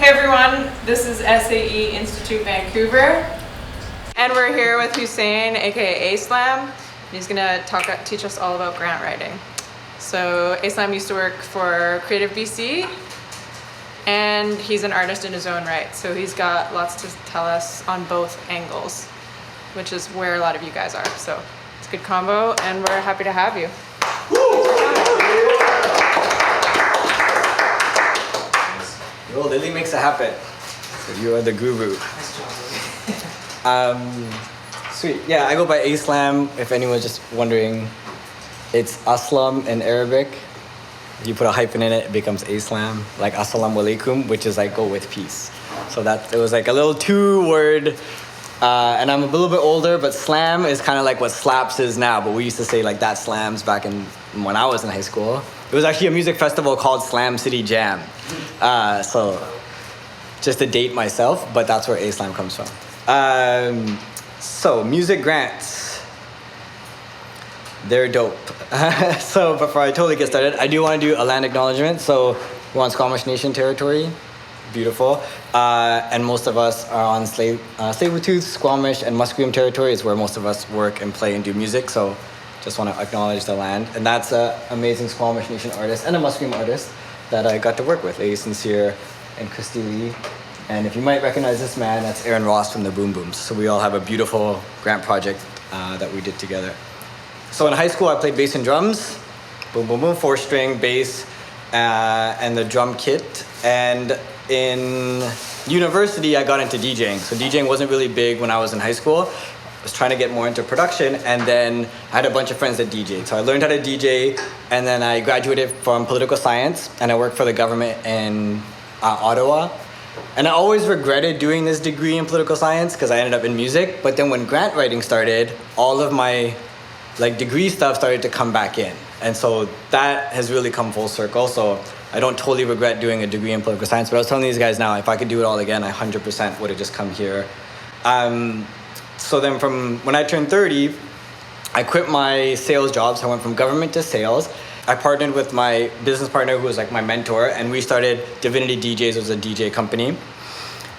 everyone, this is SAE Institute Vancouver, and we're here with Hussein, aka Aslam. He's gonna teach us all about grant writing. So Aslam used to work for Creative BC, and he's an artist in his own right. So he's got lots to tell us on both angles, which is where a lot of you guys are. So it's a good combo, and we're happy to have you. Well, Lily makes it happen. So you are the guru. Sweet. Yeah, I go by Aslam. If anyone's just wondering, it's Aslam in Arabic. If you put a hyphen in it, it becomes Aslam, like Assalamu alaikum, which is like go with peace. So that it was like a little two-word. And I'm a little bit older, but slam is kind of like what slaps is now. But we used to say like that slams back when I was in high school. It was actually a music festival called Slam City Jam. So just to date myself, but that's where Aslam comes from. So music grants, they're dope. So before I totally get started, I do want to do a land acknowledgement. So we're on Squamish Nation territory. Beautiful. And most of us are on Tsleil-Waututh, Squamish, and Musqueam territory is where most of us work and play and do music. So just want to acknowledge the land. And that's an amazing Squamish Nation artist and a Musqueam artist that I got to work with, Lady Sincere and Christy Lee. And if you might recognize this man, that's Aaron Ross from the Boom Booms. So we all have a beautiful grant project that we did together. So in high school, I played bass and drums. Boom, boom, boom, 4-string bass and the drum kit. And in university, I got into DJing. So DJing wasn't really big when I was in high school. I was trying to get more into production, and then I had a bunch of friends that DJed. So I learned how to DJ, and then I graduated from political science, and I worked for the government in Ottawa. And I always regretted doing this degree in political science because I ended up in music. But then when grant writing started, all of my degree stuff started to come back in. And so that has really come full circle. So I don't totally regret doing a degree in political science, but I was telling these guys now, if I could do it all again, I 100% would have just come here. So then from when I turned 30, I quit my sales job. So I went from government to sales. I partnered with my business partner who was like my mentor, and we started Divinity DJs, was a DJ company.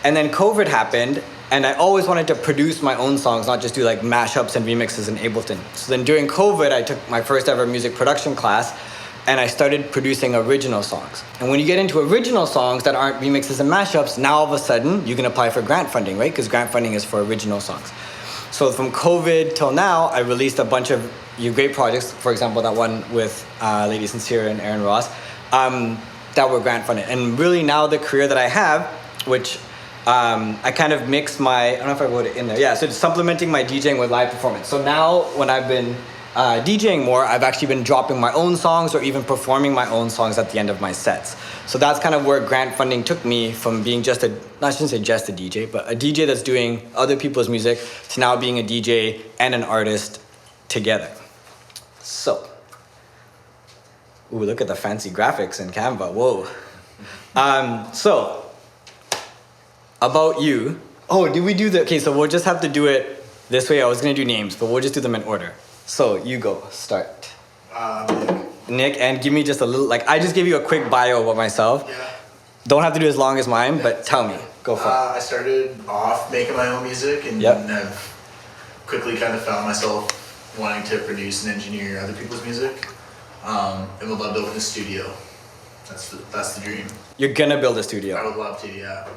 And then COVID happened, and I always wanted to produce my own songs, not just do like mashups and remixes in Ableton. So then during COVID, I took my first ever music production class, and I started producing original songs. And when you get into original songs that aren't remixes and mashups, now all of a sudden you can apply for grant funding, right? Because grant funding is for original songs. So from COVID till now, I released a bunch of great projects. For example, that one with Lady Sincere and Aaron Ross, that were grant funded. And really now the career that I have, which I kind of mix I don't know if I wrote it in there. Yeah, so it's supplementing my DJing with live performance. So now when I've been DJing more, I've actually been dropping my own songs or even performing my own songs at the end of my sets. So that's kind of where grant funding took me from being I shouldn't say just a DJ, but a DJ that's doing other people's music to now being a DJ and an artist together. So, ooh, look at the fancy graphics in Canva, whoa. So, about you. Oh, did we do okay, so we'll just have to do it this way. I was gonna do names, but we'll just do them in order. So you go, start. Nick, and give me just a little, I just gave you a quick bio about myself. Yeah. Don't have to do as long as mine, but tell me, go for it. I started off making my own music, and I've quickly kind of found myself wanting to produce and engineer other people's music. And would love to open a studio. That's the dream. You're gonna build a studio? I would love to, yeah.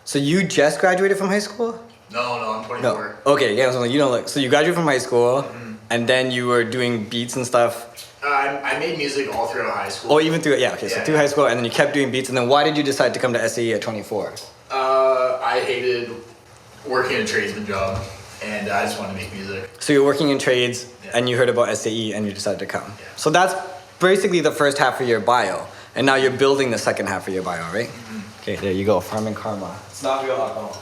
So you just graduated from high school? No, I'm 24. No. Okay, yeah, so so you graduated from high school, and then you were doing beats and stuff. I made music all throughout high school. Oh, even through, so through high school, and then you kept doing beats, and then why did you decide to come to SAE at 24? I hated working a tradesman job, and I just wanted to make music. So you're working in trades, and you heard about SAE, and you decided to come. Yeah. So that's basically the first half of your bio, and now you're building the second half of your bio, right? Mm-hmm. Okay, there you go, farming karma. It's not real alcohol.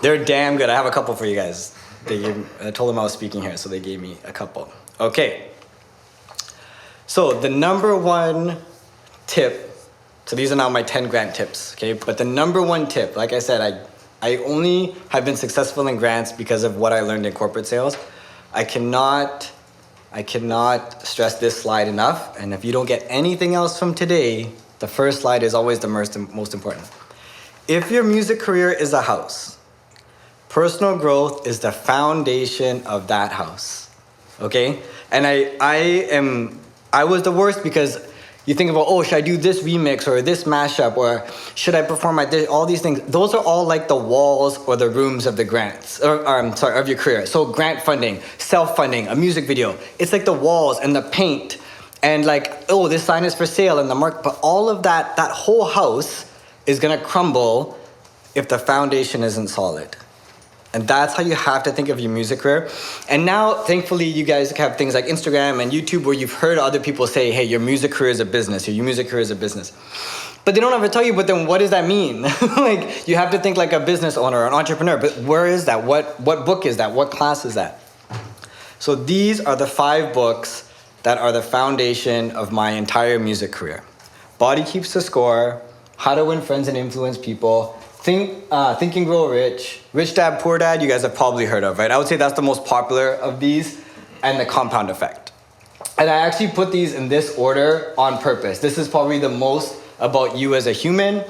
They're damn good. I have a couple for you guys. I told them I was speaking here, so they gave me a couple. Okay. So the number one tip, so these are now my 10 grant tips, okay? But the number one tip, like I said, I only have been successful in grants because of what I learned in corporate sales. I cannot I cannot stress this slide enough. And if you don't get anything else from today, the first slide is always the most important. If your music career is a house, personal growth is the foundation of that house. Okay? And I was the worst because you think about, oh, should I do this remix or this mashup, or should I perform at this, all these things. Those are all like the walls or the rooms of the grants, of your career. So grant funding, self-funding, a music video. It's like the walls and the paint and like, oh, this sign is for sale and the mark. But all of that whole house is gonna crumble if the foundation isn't solid. And that's how you have to think of your music career. And now, thankfully, you guys have things like Instagram and YouTube where you've heard other people say, hey, your music career is a business, or your music career is a business. But they don't ever tell you, but then what does that mean? Like, you have to think like a business owner or an entrepreneur, but where is that? What book is that? What class is that? So these are the 5 books that are the foundation of my entire music career. Body Keeps the Score, How to Win Friends and Influence People, Think and Grow Rich, Rich Dad, Poor Dad, you guys have probably heard of, right? I would say that's the most popular of these, and The Compound Effect. And I actually put these in this order on purpose. This is probably the most about you as a human.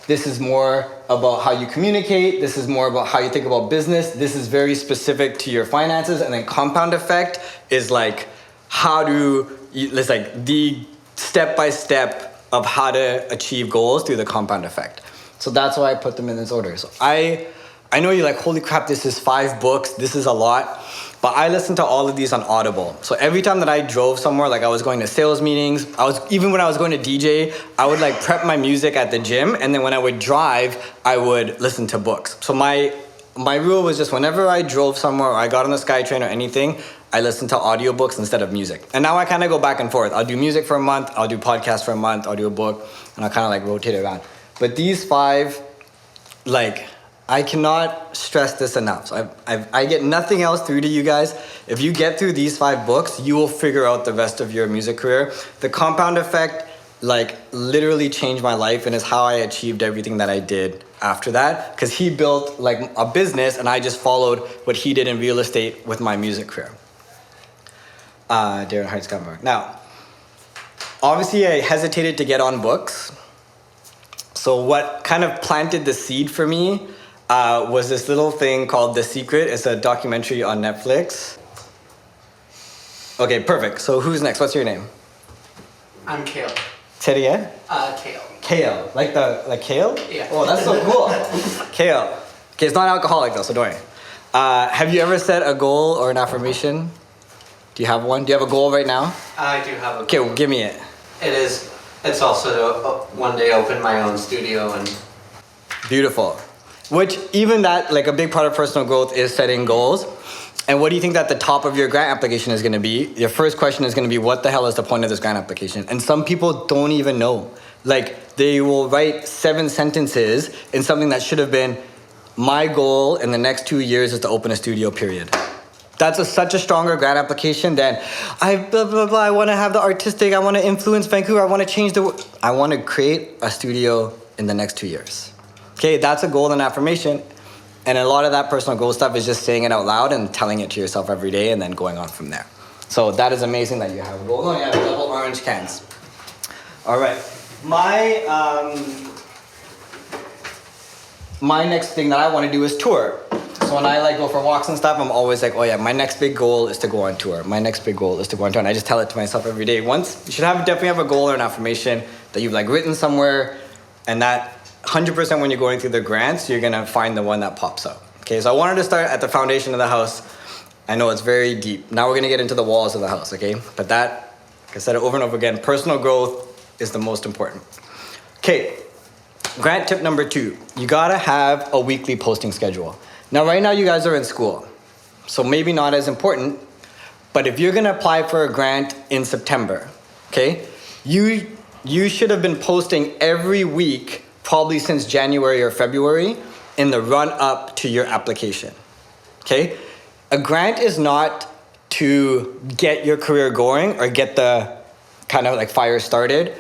This is more about how you communicate. This is more about how you think about business. This is very specific to your finances. And then Compound Effect is like it's like the step-by-step of how to achieve goals through the compound effect. So that's why I put them in this order. So I know you're like, holy crap, this is 5 books. This is a lot. But I listen to all of these on Audible. So every time that I drove somewhere, like I was going to sales meetings, even when I was going to DJ, I would like prep my music at the gym. And then when I would drive, I would listen to books. So my rule was just whenever I drove somewhere or I got on the SkyTrain or anything, I listened to audiobooks instead of music. And now I kind of go back and forth. I'll do music for a month, I'll do podcasts for a month, I'll do a book, and I'll kind of like rotate it around. But these 5, like, I cannot stress this enough. So I get nothing else through to you guys. If you get through these 5 books, you will figure out the rest of your music career. The Compound Effect, like, literally changed my life and is how I achieved everything that I did after that. Because he built, like, a business and I just followed what he did in real estate with my music career. Darren Heights Gunberg. Now, obviously I hesitated to get on books. So what kind of planted the seed for me was this little thing called The Secret. It's a documentary on Netflix. Okay, perfect. So who's next? What's your name? I'm Kale. Say it again? Kale. Kale. Like kale? Yeah. Oh, that's so cool. Kale. Okay, it's not alcoholic though, so don't worry. Have you ever set a goal or an affirmation? Do you have one? Do you have a goal right now? I do have a Okay, goal. well, give me it. It's also to one day open my own studio and... Beautiful. Which even that, like a big part of personal growth is setting goals. And what do you think that the top of your grant application is gonna be? Your first question is gonna be, what the hell is the point of this grant application? And some people don't even know. Like, they will write 7 sentences in something that should have been, my goal in the next 2 years is to open a studio, period. That's such a stronger grant application than, I wanna have the artistic, I wanna influence Vancouver, I wanna change the world. I wanna create a studio in the next 2 years. Okay, that's a goal and affirmation. And a lot of that personal goal stuff is just saying it out loud and telling it to yourself every day and then going on from there. So that is amazing that you have a goal. Oh, you have double orange cans. All right. My next thing that I want to do is tour. So when I like go for walks and stuff, I'm always like, oh yeah, my next big goal is to go on tour. My next big goal is to go on tour. And I just tell it to myself every day. Once, you should definitely have a goal or an affirmation that you've like written somewhere, and that 100% when you're going through the grants, you're gonna find the one that pops up. Okay, so I wanted to start at the foundation of the house. I know it's very deep. Now we're gonna get into the walls of the house, okay? But that, like I said it over and over again, personal growth is the most important. Okay, grant tip number 2. You gotta have a weekly posting schedule. Now right now you guys are in school, so maybe not as important, but if you're gonna apply for a grant in September, okay? You should have been posting every week probably since January or February in the run up to your application, okay? A grant is not to get your career going or get the kind of like fire started.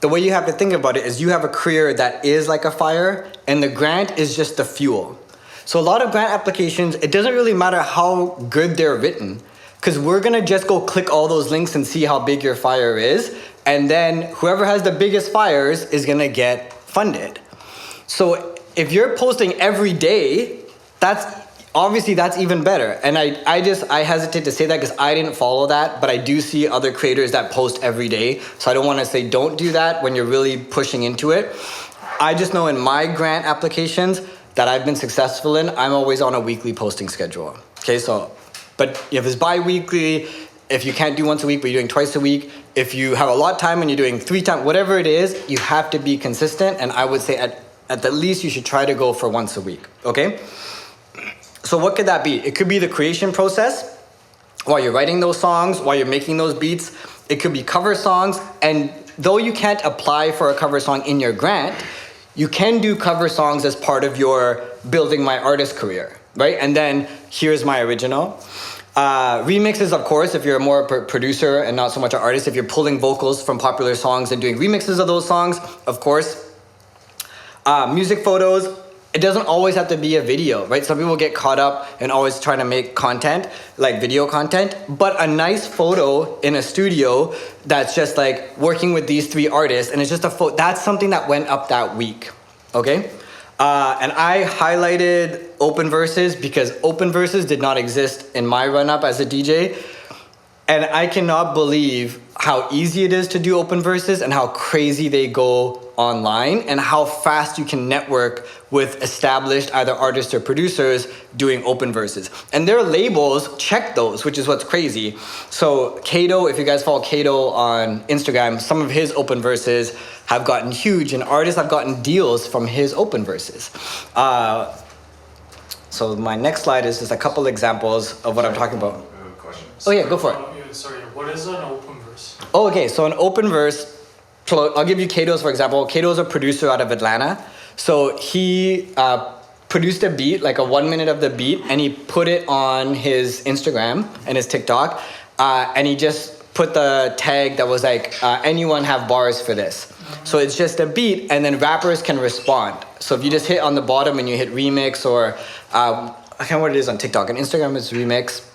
The way you have to think about it is you have a career that is like a fire and the grant is just the fuel. So a lot of grant applications, it doesn't really matter how good they're written. because we're gonna just go click all those links and see how big your fire is, and then whoever has the biggest fires is gonna get funded. So if you're posting every day, that's even better. And I hesitate to say that because I didn't follow that, but I do see other creators that post every day. So I don't want to say don't do that when you're really pushing into it. I just know in my grant applications that I've been successful in, I'm always on a weekly posting schedule. Okay, so, but if it's bi-weekly, if you can't do once a week, but you're doing twice a week, if you have a lot of time and you're doing 3 times, whatever it is, you have to be consistent. And I would say at the least, you should try to go for once a week, okay? So what could that be? It could be the creation process, while you're writing those songs, while you're making those beats. It could be cover songs, and though you can't apply for a cover song in your grant, you can do cover songs as part of your building my artist career, right? And then here's my original. Remixes, of course, if you're a more producer and not so much an artist, if you're pulling vocals from popular songs and doing remixes of those songs, of course. Music photos, it doesn't always have to be a video, right? Some people get caught up in always trying to make content, like video content, but a nice photo in a studio that's just like working with these 3 artists, and it's just a photo, that's something that went up that week, okay? And I highlighted open verses because open verses did not exist in my run-up as a DJ. And I cannot believe how easy it is to do open verses and how crazy they go online and how fast you can network with established either artists or producers doing open verses. And their labels check those, which is what's crazy. So Kato, if you guys follow Kato on Instagram, some of his open verses have gotten huge and artists have gotten deals from his open verses. So my next slide is just a couple examples of what I'm talking about. Oh yeah, go for it. Sorry, what is an open verse? Oh, okay, so an open verse, so I'll give you Kato's for example. Kato's a producer out of Atlanta. So he produced a beat, like a 1 minute of the beat, and he put it on his Instagram and his TikTok. And he just put the tag that was like, anyone have bars for this? So it's just a beat, and then rappers can respond. So if you just hit on the bottom and you hit remix, or I can't remember what it is on TikTok. On Instagram it's remix.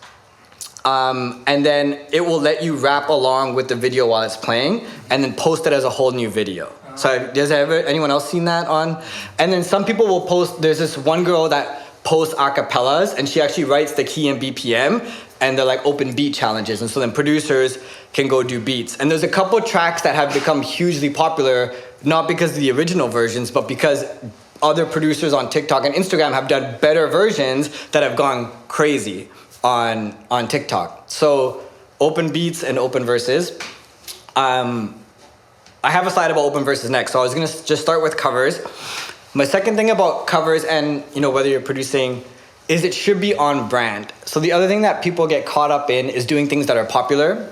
And then it will let you rap along with the video while it's playing, and then post it as a whole new video. So does anyone else seen that on? And then some people will post, there's this one girl that posts acapellas, and she actually writes the key and BPM, and they're like open beat challenges. And so then producers can go do beats. And there's a couple tracks that have become hugely popular, not because of the original versions, but because other producers on TikTok and Instagram have done better versions that have gone crazy on TikTok. So open beats and open verses. I have a slide about open verses next, so I was gonna just start with covers. My second thing about covers, and whether you're producing, is it should be on brand. So the other thing that people get caught up in is doing things that are popular.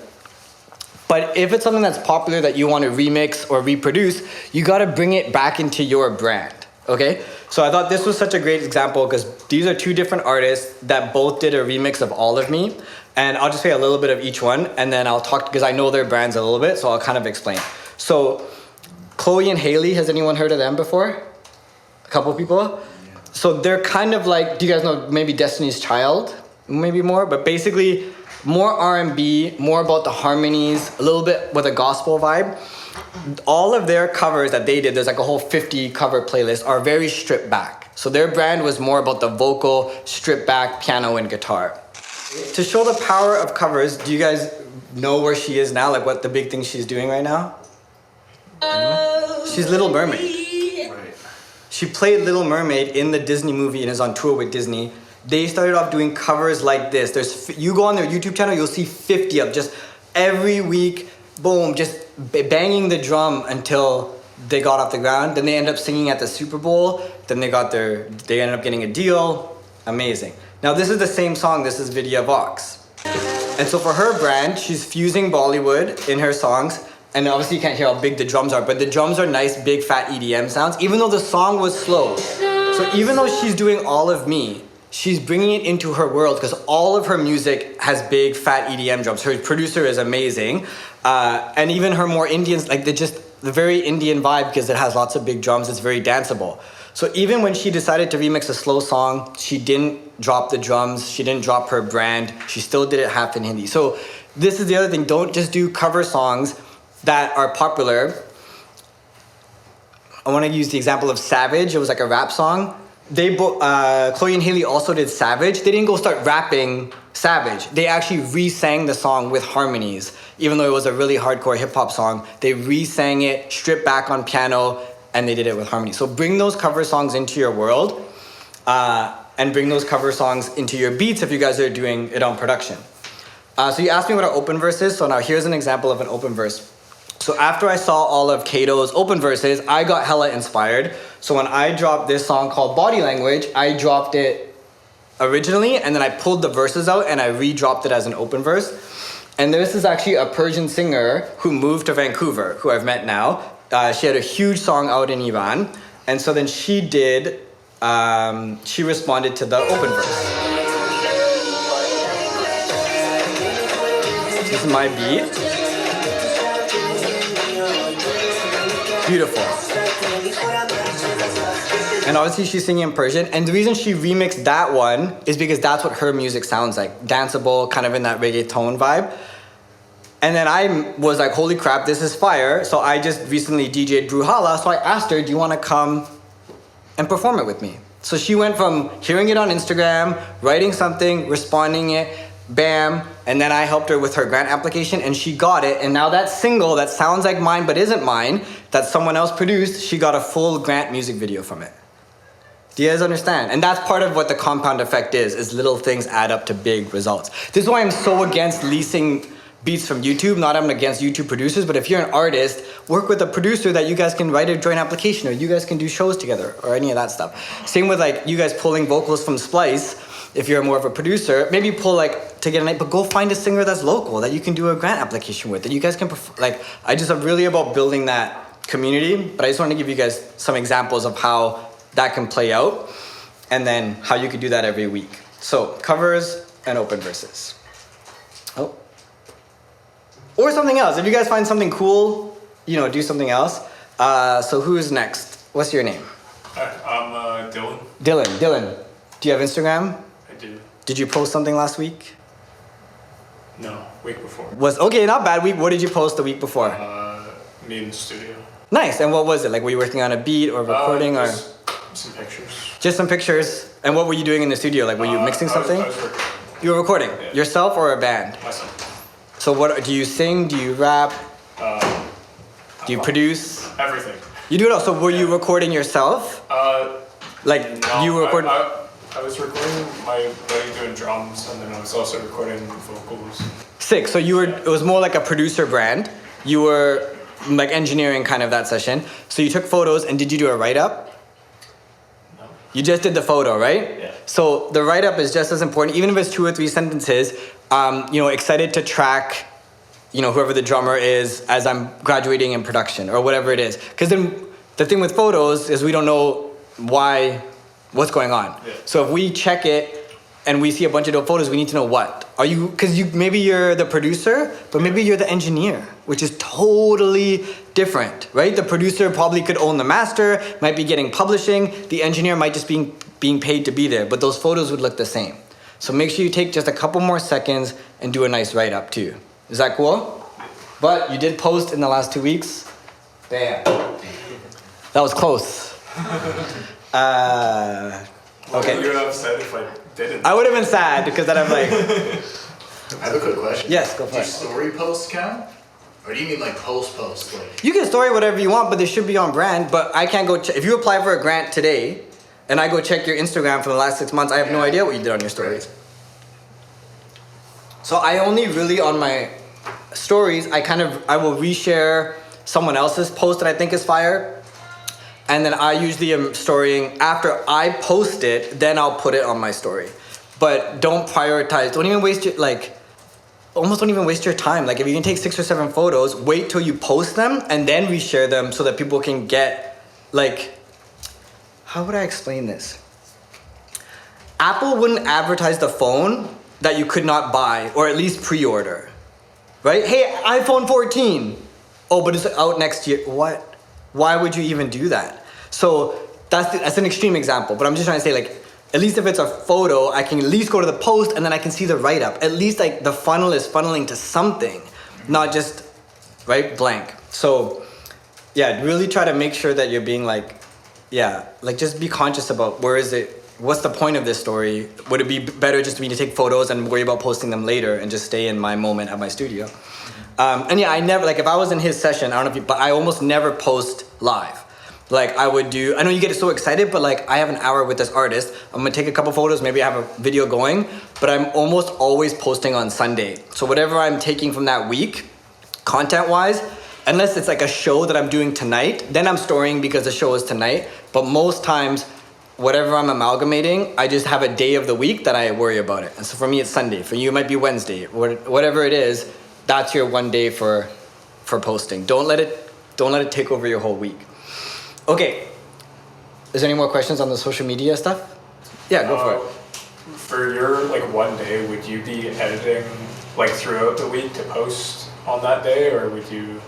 But if it's something that's popular that you want to remix or reproduce, you gotta bring it back into your brand, okay? So I thought this was such a great example because these are 2 different artists that both did a remix of All of Me. And I'll just say a little bit of each one, and then I'll talk, because I know their brands a little bit, so I'll kind of explain. So Chloe and Haley, has anyone heard of them before? A couple people? So they're kind of like, do you guys know maybe Destiny's Child? Maybe more, but basically more R&B, more about the harmonies, a little bit with a gospel vibe. All of their covers that they did, there's like a whole 50 cover playlist, are very stripped back. So their brand was more about the vocal, stripped back piano and guitar. To show the power of covers, do you guys know where she is now? Like what the big thing she's doing right now? She's Little Mermaid. Right. She played Little Mermaid in the Disney movie and is on tour with Disney. They started off doing covers like this. You go on their YouTube channel, you'll see 50 of just every week, boom, just banging the drum until they got off the ground. Then they end up singing at the Super Bowl. Then they ended up getting a deal. Amazing. Now this is the same song, this is Vidya Vox. And so for her brand, she's fusing Bollywood in her songs. And obviously you can't hear how big the drums are, but the drums are nice, big, fat EDM sounds, even though the song was slow. So even though she's doing All of Me, she's bringing it into her world because all of her music has big, fat EDM drums. Her producer is amazing. And even her more Indians, like the very Indian vibe, because it has lots of big drums, it's very danceable. So even when she decided to remix a slow song, she didn't drop the drums. She didn't drop her brand. She still did it half in Hindi. So this is the other thing. Don't just do cover songs that are popular. I want to use the example of Savage. It was like a rap song. Chloe and Haley also did Savage. They didn't go start rapping Savage. They actually re-sang the song with harmonies. Even though it was a really hardcore hip-hop song, they re-sang it, stripped back on piano, and they did it with harmony. So bring those cover songs into your world, and bring those cover songs into your beats if you guys are doing it on production. So you asked me what an open verse is, so now here's an example of an open verse. So after I saw all of Kato's open verses, I got hella inspired. So when I dropped this song called Body Language, I dropped it originally, and then I pulled the verses out and I re-dropped it as an open verse. And this is actually a Persian singer who moved to Vancouver, who I've met now. She had a huge song out in Iran. And so then she responded to the open verse. This is my beat. Beautiful. And obviously she's singing in Persian. And the reason she remixed that one is because that's what her music sounds like. Danceable, kind of in that reggaeton vibe. And then I was like, holy crap, this is fire. So I just recently DJ'd Bruhala. So I asked her, do you want to come and perform it with me? So she went from hearing it on Instagram, writing something, responding it, bam, and then I helped her with her grant application and she got it. And now that single that sounds like mine but isn't mine, that someone else produced, she got a full grant music video from it. Do you guys understand? And that's part of what the compound effect is little things add up to big results. This is why I'm so against leasing beats from YouTube. Not I'm against YouTube producers, but if you're an artist, work with a producer that you guys can write a joint application or you guys can do shows together or any of that stuff. Same with like you guys pulling vocals from Splice. If you're more of a producer, maybe pull like to get a night, but go find a singer that's local that you can do a grant application with, that you guys can I'm really about building that community, but I just want to give you guys some examples of how that can play out and then how you could do that every week. So covers and open verses. Oh. Or something else. If you guys find something cool, do something else. So who's next? What's your name? I'm Dylan. Dylan. Do you have Instagram? I do. Did you post something last week? No, week before. Okay, not bad week. What did you post the week before? Me in the studio. Nice. And what was it? Like, were you working on a beat or recording or? Some pictures. Just some pictures. And what were you doing in the studio? Like, were you mixing something? I was recording. You were recording? Yeah. Yourself or a band? Myself. So what, do you sing? Do you rap? Do you produce? Everything. You do it all. So were you recording yourself? No, You recorded? I was recording my buddy doing drums, and then I was also recording vocals. Sick. So it was more like a producer brand. You were like engineering kind of that session. So you took photos, and did you do a write-up? No. You just did the photo, right? Yeah. So the write-up is just as important, even if it's 2 or 3 sentences. Excited to track, whoever the drummer is as I'm graduating in production or whatever it is. Because then the thing with photos is we don't know what's going on. Yeah. So if we check it and we see a bunch of dope photos, we need to know what. Maybe you're the producer, but maybe you're the engineer, which is totally different, right? The producer probably could own the master, might be getting publishing. The engineer might just be being paid to be there, but those photos would look the same. So make sure you take just a couple more seconds and do a nice write-up too. Is that cool? But you did post in the last 2 weeks. Bam. That was close. Okay. You would have said if I didn't. I would have been sad because then I'm like... I have a quick question. Yes, go for Do it. story posts count? Or do you mean like post? Like, You can story whatever you want, but they should be on brand. But I can't go... if you apply for a grant today, and I go check your Instagram for the last 6 months, I have no idea what you did on your stories. So I only really, on my stories, I will reshare someone else's post that I think is fire. And then I usually am storying after I post it, then I'll put it on my story. But don't prioritize, don't even waste almost don't even waste your time. Like if you can take 6 or 7 photos, wait till you post them and then reshare them so that people can get how would I explain this? Apple wouldn't advertise the phone that you could not buy or at least pre-order, right? Hey, iPhone 14. Oh, but it's out next year. What? Why would you even do that? So that's an extreme example, but I'm just trying to say at least if it's a photo, I can at least go to the post and then I can see the write-up. At least like the funnel is funneling to something, not just, right, blank. So yeah, really try to make sure that you're being like, yeah, like just be conscious about where is it, what's the point of this story? Would it be better just for me to take photos and worry about posting them later and just stay in my moment at my studio? And yeah, I never, like if I was in his session, I don't know if you, but I almost never post live. Like I would do, I know you get so excited, but like I have an hour with this artist. I'm gonna take a couple photos, maybe I have a video going, but I'm almost always posting on Sunday. So whatever I'm taking from that week, content-wise, unless it's like a show that I'm doing tonight, then I'm storing because the show is tonight. But most times, whatever I'm amalgamating, I just have a day of the week that I worry about it. And so for me, it's Sunday. For you, it might be Wednesday. Whatever it is, that's your one day for posting. Don't let it take over your whole week. Okay. Is there any more questions on the social media stuff? Yeah, go for it. For your like one day, would you be editing like throughout the week to post on that day, or would you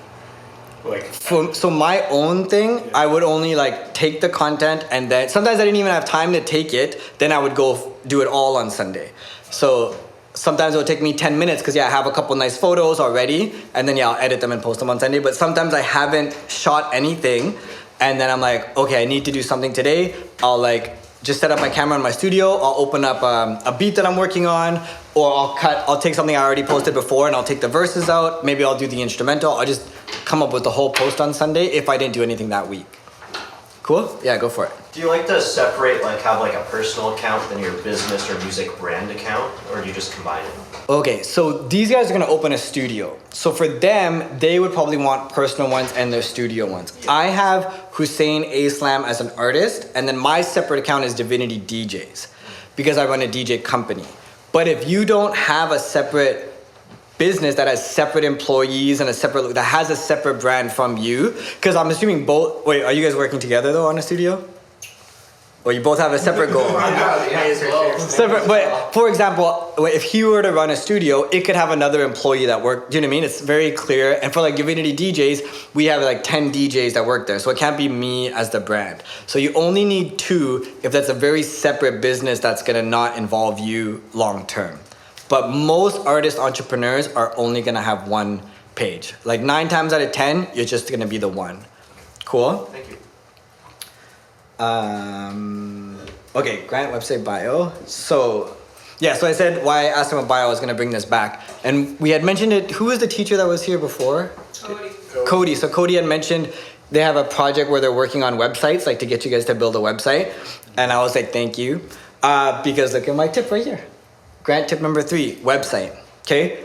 like? So my own thing, I would only like take the content and then sometimes I didn't even have time to take it. Then I would go do it all on Sunday. So sometimes it would take me 10 minutes because I have a couple nice photos already, and then I'll edit them and post them on Sunday. But sometimes I haven't shot anything, and then I'm like, okay, I need to do something today. I'll like just set up my camera in my studio. I'll open up a beat that I'm working on, or I'll take something I already posted before and I'll take the verses out. Maybe I'll do the instrumental. I'll just come up with the whole post on Sunday if I didn't do anything that week. Cool? Yeah, go for it. Do you like to separate, like have like a personal account than your business or music brand account, or do you just combine it? Okay, so these guys are gonna open a studio. So for them, they would probably want personal ones and their studio ones. Yeah. I have Hussein Aslam as an artist, and then my separate account is Divinity DJs because I run a DJ company. But if you don't have a separate business that has separate employees and that has a separate brand from you, because I'm assuming both, wait, are you guys working together though on a studio? Or you both have a separate goal? Separate, but for example, if he were to run a studio, it could have another employee that work, do you know what I mean? It's very clear. And for like Divinity DJs, we have like 10 DJs that work there. So it can't be me as the brand. So you only need 2 if that's a very separate business that's gonna not involve you long term. But most artist entrepreneurs are only gonna have 1 page. Like 9 times out of 10, you're just gonna be the one. Cool? Thank you. Okay, grant website bio. So, yeah, so I said why I asked him about bio, I was gonna bring this back. And we had mentioned it, who was the teacher that was here before? Cody. So Cody had mentioned they have a project where they're working on websites, like to get you guys to build a website. And I was like, thank you. Because look at my tip right here. Grant tip number 3, website, okay?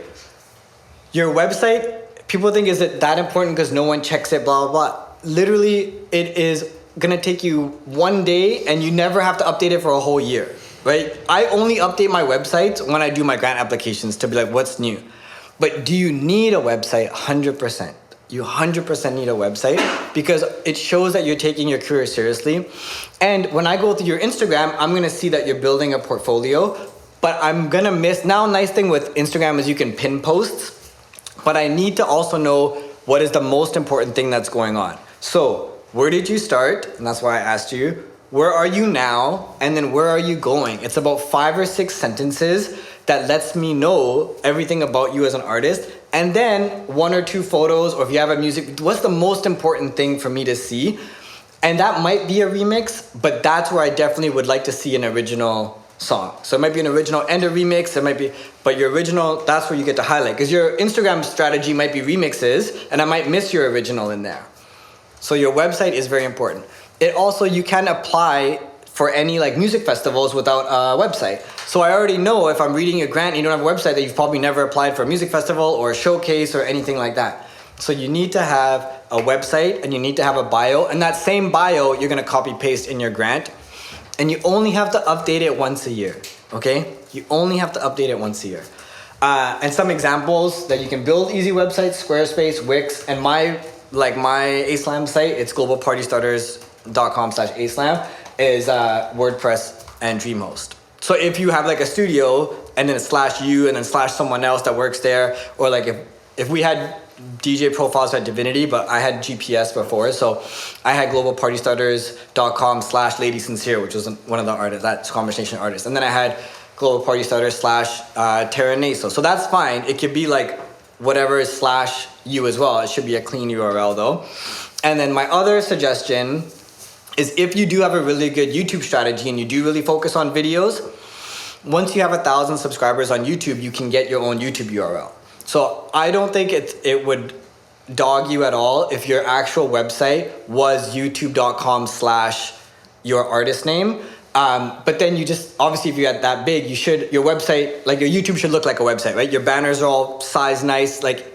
Your website, people think, is it that important because no one checks it, blah, blah, blah. Literally, it is gonna take you 1 day and you never have to update it for a whole year, right? I only update my websites when I do my grant applications to be like, what's new? But do you need a website? 100%. You 100% need a website because it shows that you're taking your career seriously. And when I go through your Instagram, I'm gonna see that you're building a portfolio. But I'm gonna miss, now nice thing with Instagram is you can pin posts, but I need to also know what is the most important thing that's going on. So where did you start? And that's why I asked you, where are you now? And then where are you going? It's about 5 or 6 sentences that lets me know everything about you as an artist. And then 1 or 2 photos, or if you have a music, what's the most important thing for me to see? And that might be a remix, but that's where I definitely would like to see an original song. So it might be an original and a remix, it might be, but your original, that's where you get to highlight. Because your Instagram strategy might be remixes, and I might miss your original in there. So your website is very important. It also, you can apply for any like music festivals without a website. So I already know if I'm reading your grant and you don't have a website that you've probably never applied for a music festival or a showcase or anything like that. So you need to have a website and you need to have a bio, and that same bio you're gonna copy paste in your grant. And you only have to update it once a year, okay? You only have to update it once a year. And some examples that you can build easy websites, Squarespace, Wix, and my Aslam site, it's globalpartystarters.com/Aslam, is WordPress and DreamHost. So if you have like a studio and then /you and then /someone else that works there, or like if we had DJ profiles at Divinity, but I had GPS before. So I had globalpartystarters.com/Lady Sincere, which was one of the artists, that's combination artists. And then I had Global Party Starters /Terra Naso. So that's fine. It could be like whatever is /you as well. It should be a clean URL though. And then my other suggestion is if you do have a really good YouTube strategy and you do really focus on videos, once you have 1,000 subscribers on YouTube, you can get your own YouTube URL. So I don't think it would dog you at all if your actual website was youtube.com/your artist name. But then you just, obviously if you had that big, your website, like your YouTube should look like a website, right? Your banners are all sized nice, like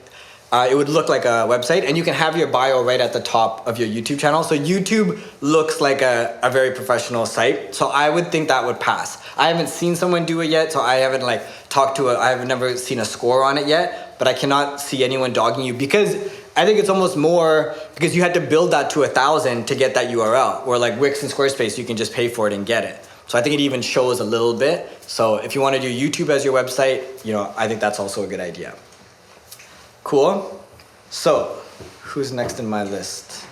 it would look like a website, and you can have your bio right at the top of your YouTube channel. So YouTube looks like a very professional site. So I would think that would pass. I haven't seen someone do it yet, so I haven't I have never seen a score on it yet, but I cannot see anyone dogging you because I think it's almost more because you had to build that to 1,000 to get that URL, or like Wix and Squarespace, you can just pay for it and get it. So I think it even shows a little bit. So if you want to do YouTube as your website, I think that's also a good idea. Cool. So, who's next in my list?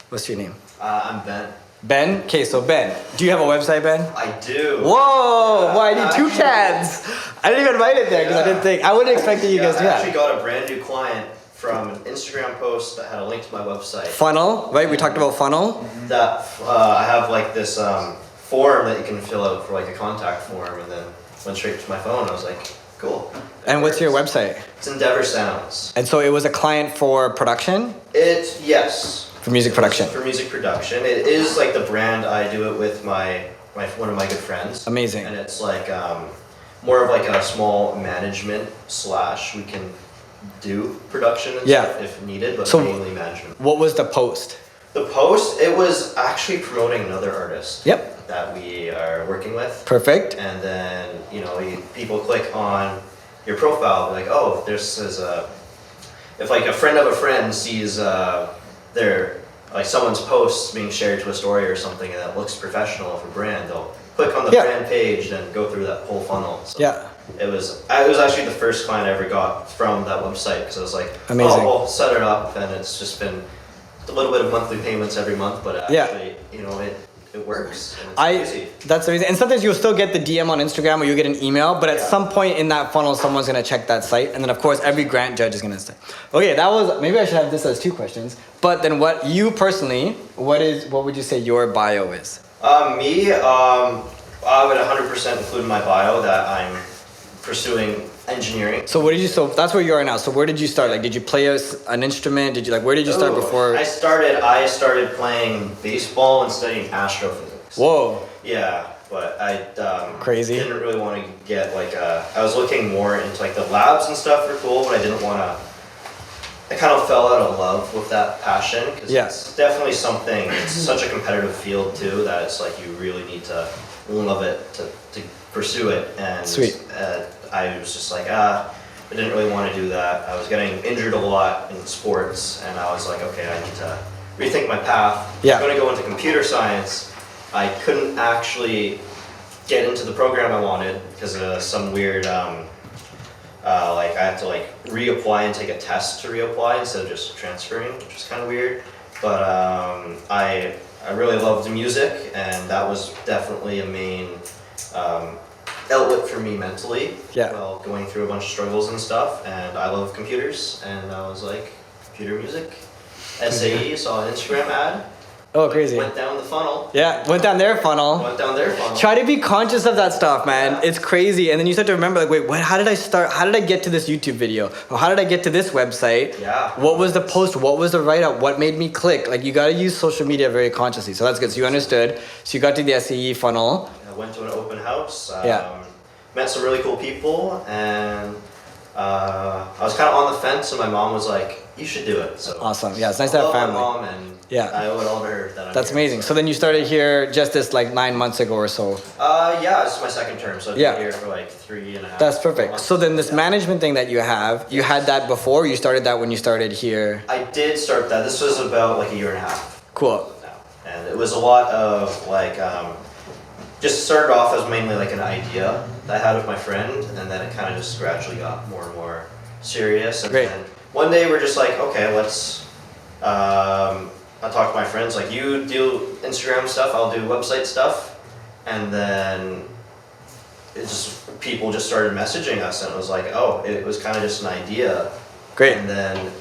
What's your name? I'm Ben. Ben? Okay, so Ben. Do you have a website, Ben? I do. Whoa! Boy, I need 2 cans. I didn't even write it there because I wouldn't expect you guys to do I that. actually got a brand new client from an Instagram post that had a link to my website. Funnel, right? We talked about funnel. That I have like this form that you can fill out for like a contact form, and then went straight to my phone. I was like, cool. And what's your website? It's Endeavor Sounds. And so it was a client for production? Yes. For music production. For music production. It is like the brand. I do it with one of my good friends. Amazing. And it's like more of like a small management / we can do production and stuff if needed, but mainly management. What was the post? The post, it was actually promoting another artist. Yep. That we are working with. Perfect. And then, people click on your profile, like, oh, if like a friend of a friend sees someone's posts being shared to a story or something and that looks professional of a brand, they'll click on the brand page and go through that whole funnel. So it was actually the first client I ever got from that website, because I was like, amazing. Oh, we'll set it up, and it's just been a little bit of monthly payments every month, but actually, it works. And it's easy. That's amazing. And sometimes you'll still get the DM on Instagram or you'll get an email, but at some point in that funnel, someone's gonna check that site. And then of course, every grant judge is gonna say, okay, maybe I should have this as 2 questions. But then what you personally, what would you say your bio is? I would 100% include in my bio that I'm pursuing engineering. So that's where you are now. So where did you start? Like, did you play an instrument? Where did you start before? I started playing baseball and studying astrophysics. Whoa. Yeah, but I crazy. Didn't really want to get I was looking more into like the labs and stuff were cool, but I didn't want to. I kind of fell out of love with that passion, because it's definitely something. It's such a competitive field too that it's like you really need to love it to pursue it. And sweet. I was just like, I didn't really want to do that. I was getting injured a lot in sports, and I was like, okay, I need to rethink my path. I'm going to go into computer science. I couldn't actually get into the program I wanted because of some weird, I had to reapply and take a test to reapply instead of just transferring, which was kind of weird. But I really loved music, and that was definitely a main outlet for me mentally while going through a bunch of struggles and stuff. And I love computers, and I was like, computer music. SAE, saw an Instagram ad. Oh, crazy. Went down the funnel. Yeah, went down their funnel. Try to be conscious of that stuff, man. It's crazy. And then you start to remember, wait, how did I start? How did I get to this YouTube video? Or how did I get to this website? Yeah. What was the post? What was the write-up? What made me click? You got to use social media very consciously. So that's good. So you understood. So you got to the SAE funnel. I went to an open house. Met some really cool people, and I was kind of on the fence, and my mom was like, you should do it. So awesome. Yeah, it's nice to have family. My mom, and I owe it all to her. That's amazing. So then you started here just this 9 months ago or so. This is my second term, so I've been here for 3.5. That's perfect. So then this management thing that you have, you had that before? You started that when you started here? I did start that. This was about a year and a half. Cool. And it was a lot of just started off as mainly an idea that I had with my friend, and then it kind of just gradually got more and more serious. And Great. then one day we're just like, okay, let's, I talk to my friends, like, you do Instagram stuff, I'll do website stuff. And then people just started messaging us, and it was like, oh, it was kind of just an idea. Great. And then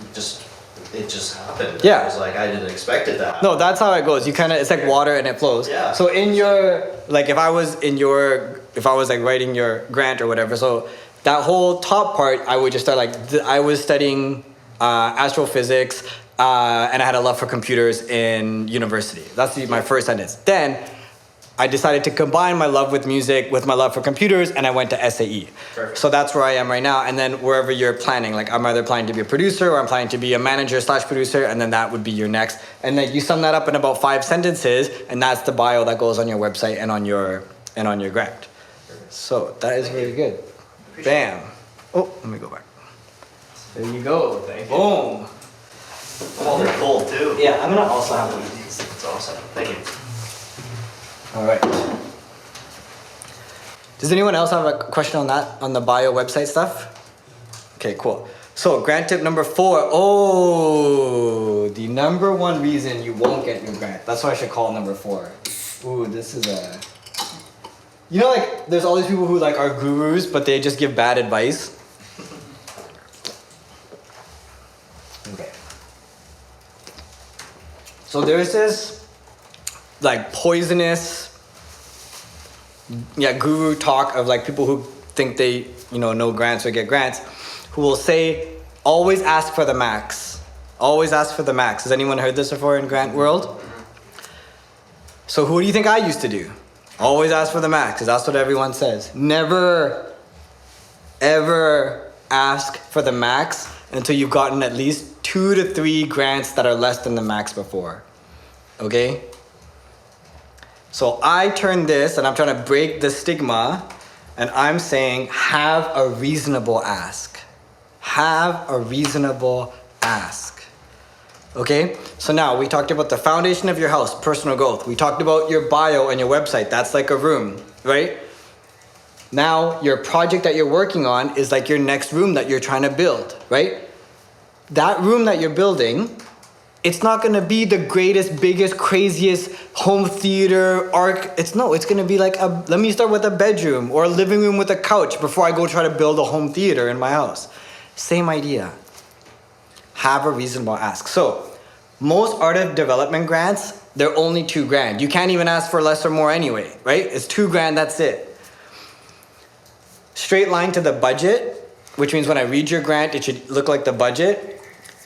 it just happened. Yeah. It was like, I didn't expect it that. No, that's how it goes. You kind of, it's like water and it flows. Yeah. So in your, like if I was like writing your grant or whatever, so that whole top part, I would just start like, I was studying astrophysics and I had a love for computers in university. That's my first sentence. Then I decided to combine my love with music with my love for computers, and I went to SAE. Perfect. So that's where I am right now. And then wherever you're planning, like I'm either planning to be a producer or I'm planning to be a manager / producer, and then that would be your next. And then you sum that up in about 5 sentences, and that's the bio that goes on your website and on your grant. So that is really good. Bam. Oh, let me go back. There you go. Thank you. Boom. Oh, they're cold too. Yeah, I'm gonna also have one of these. That's awesome. Thank you. All right. Does anyone else have a question on that, on the bio website stuff? Okay, cool. So grant tip number 4. Oh, the number 1 reason you won't get your grant. That's what I should call number 4. Ooh, this is a... You know, like, there's all these people who like are gurus, but they just give bad advice. Okay. So there's this like poisonous guru talk of like people who think they know grants or get grants, who will say always ask for the max. Always ask for the max. Has anyone heard this before in grant world? So who do you think I used to do? Always ask for the max, because that's what everyone says. Never ever ask for the max until you've gotten at least 2 to 3 grants that are less than the max before. Okay? So I turn this, and I'm trying to break the stigma, and I'm saying have a reasonable ask. Have a reasonable ask. Okay? So now we talked about the foundation of your house, personal growth. We talked about your bio and your website. That's like a room, right? Now your project that you're working on is like your next room that you're trying to build, right? That room that you're building, it's not gonna be the greatest, biggest, craziest home theater arc. It's gonna be like let me start with a bedroom or a living room with a couch before I go try to build a home theater in my house. Same idea. Have a reasonable ask. So most artist development grants, they're only $2,000. You can't even ask for less or more anyway, right? It's $2,000, that's it. Straight line to the budget, which means when I read your grant, it should look like the budget.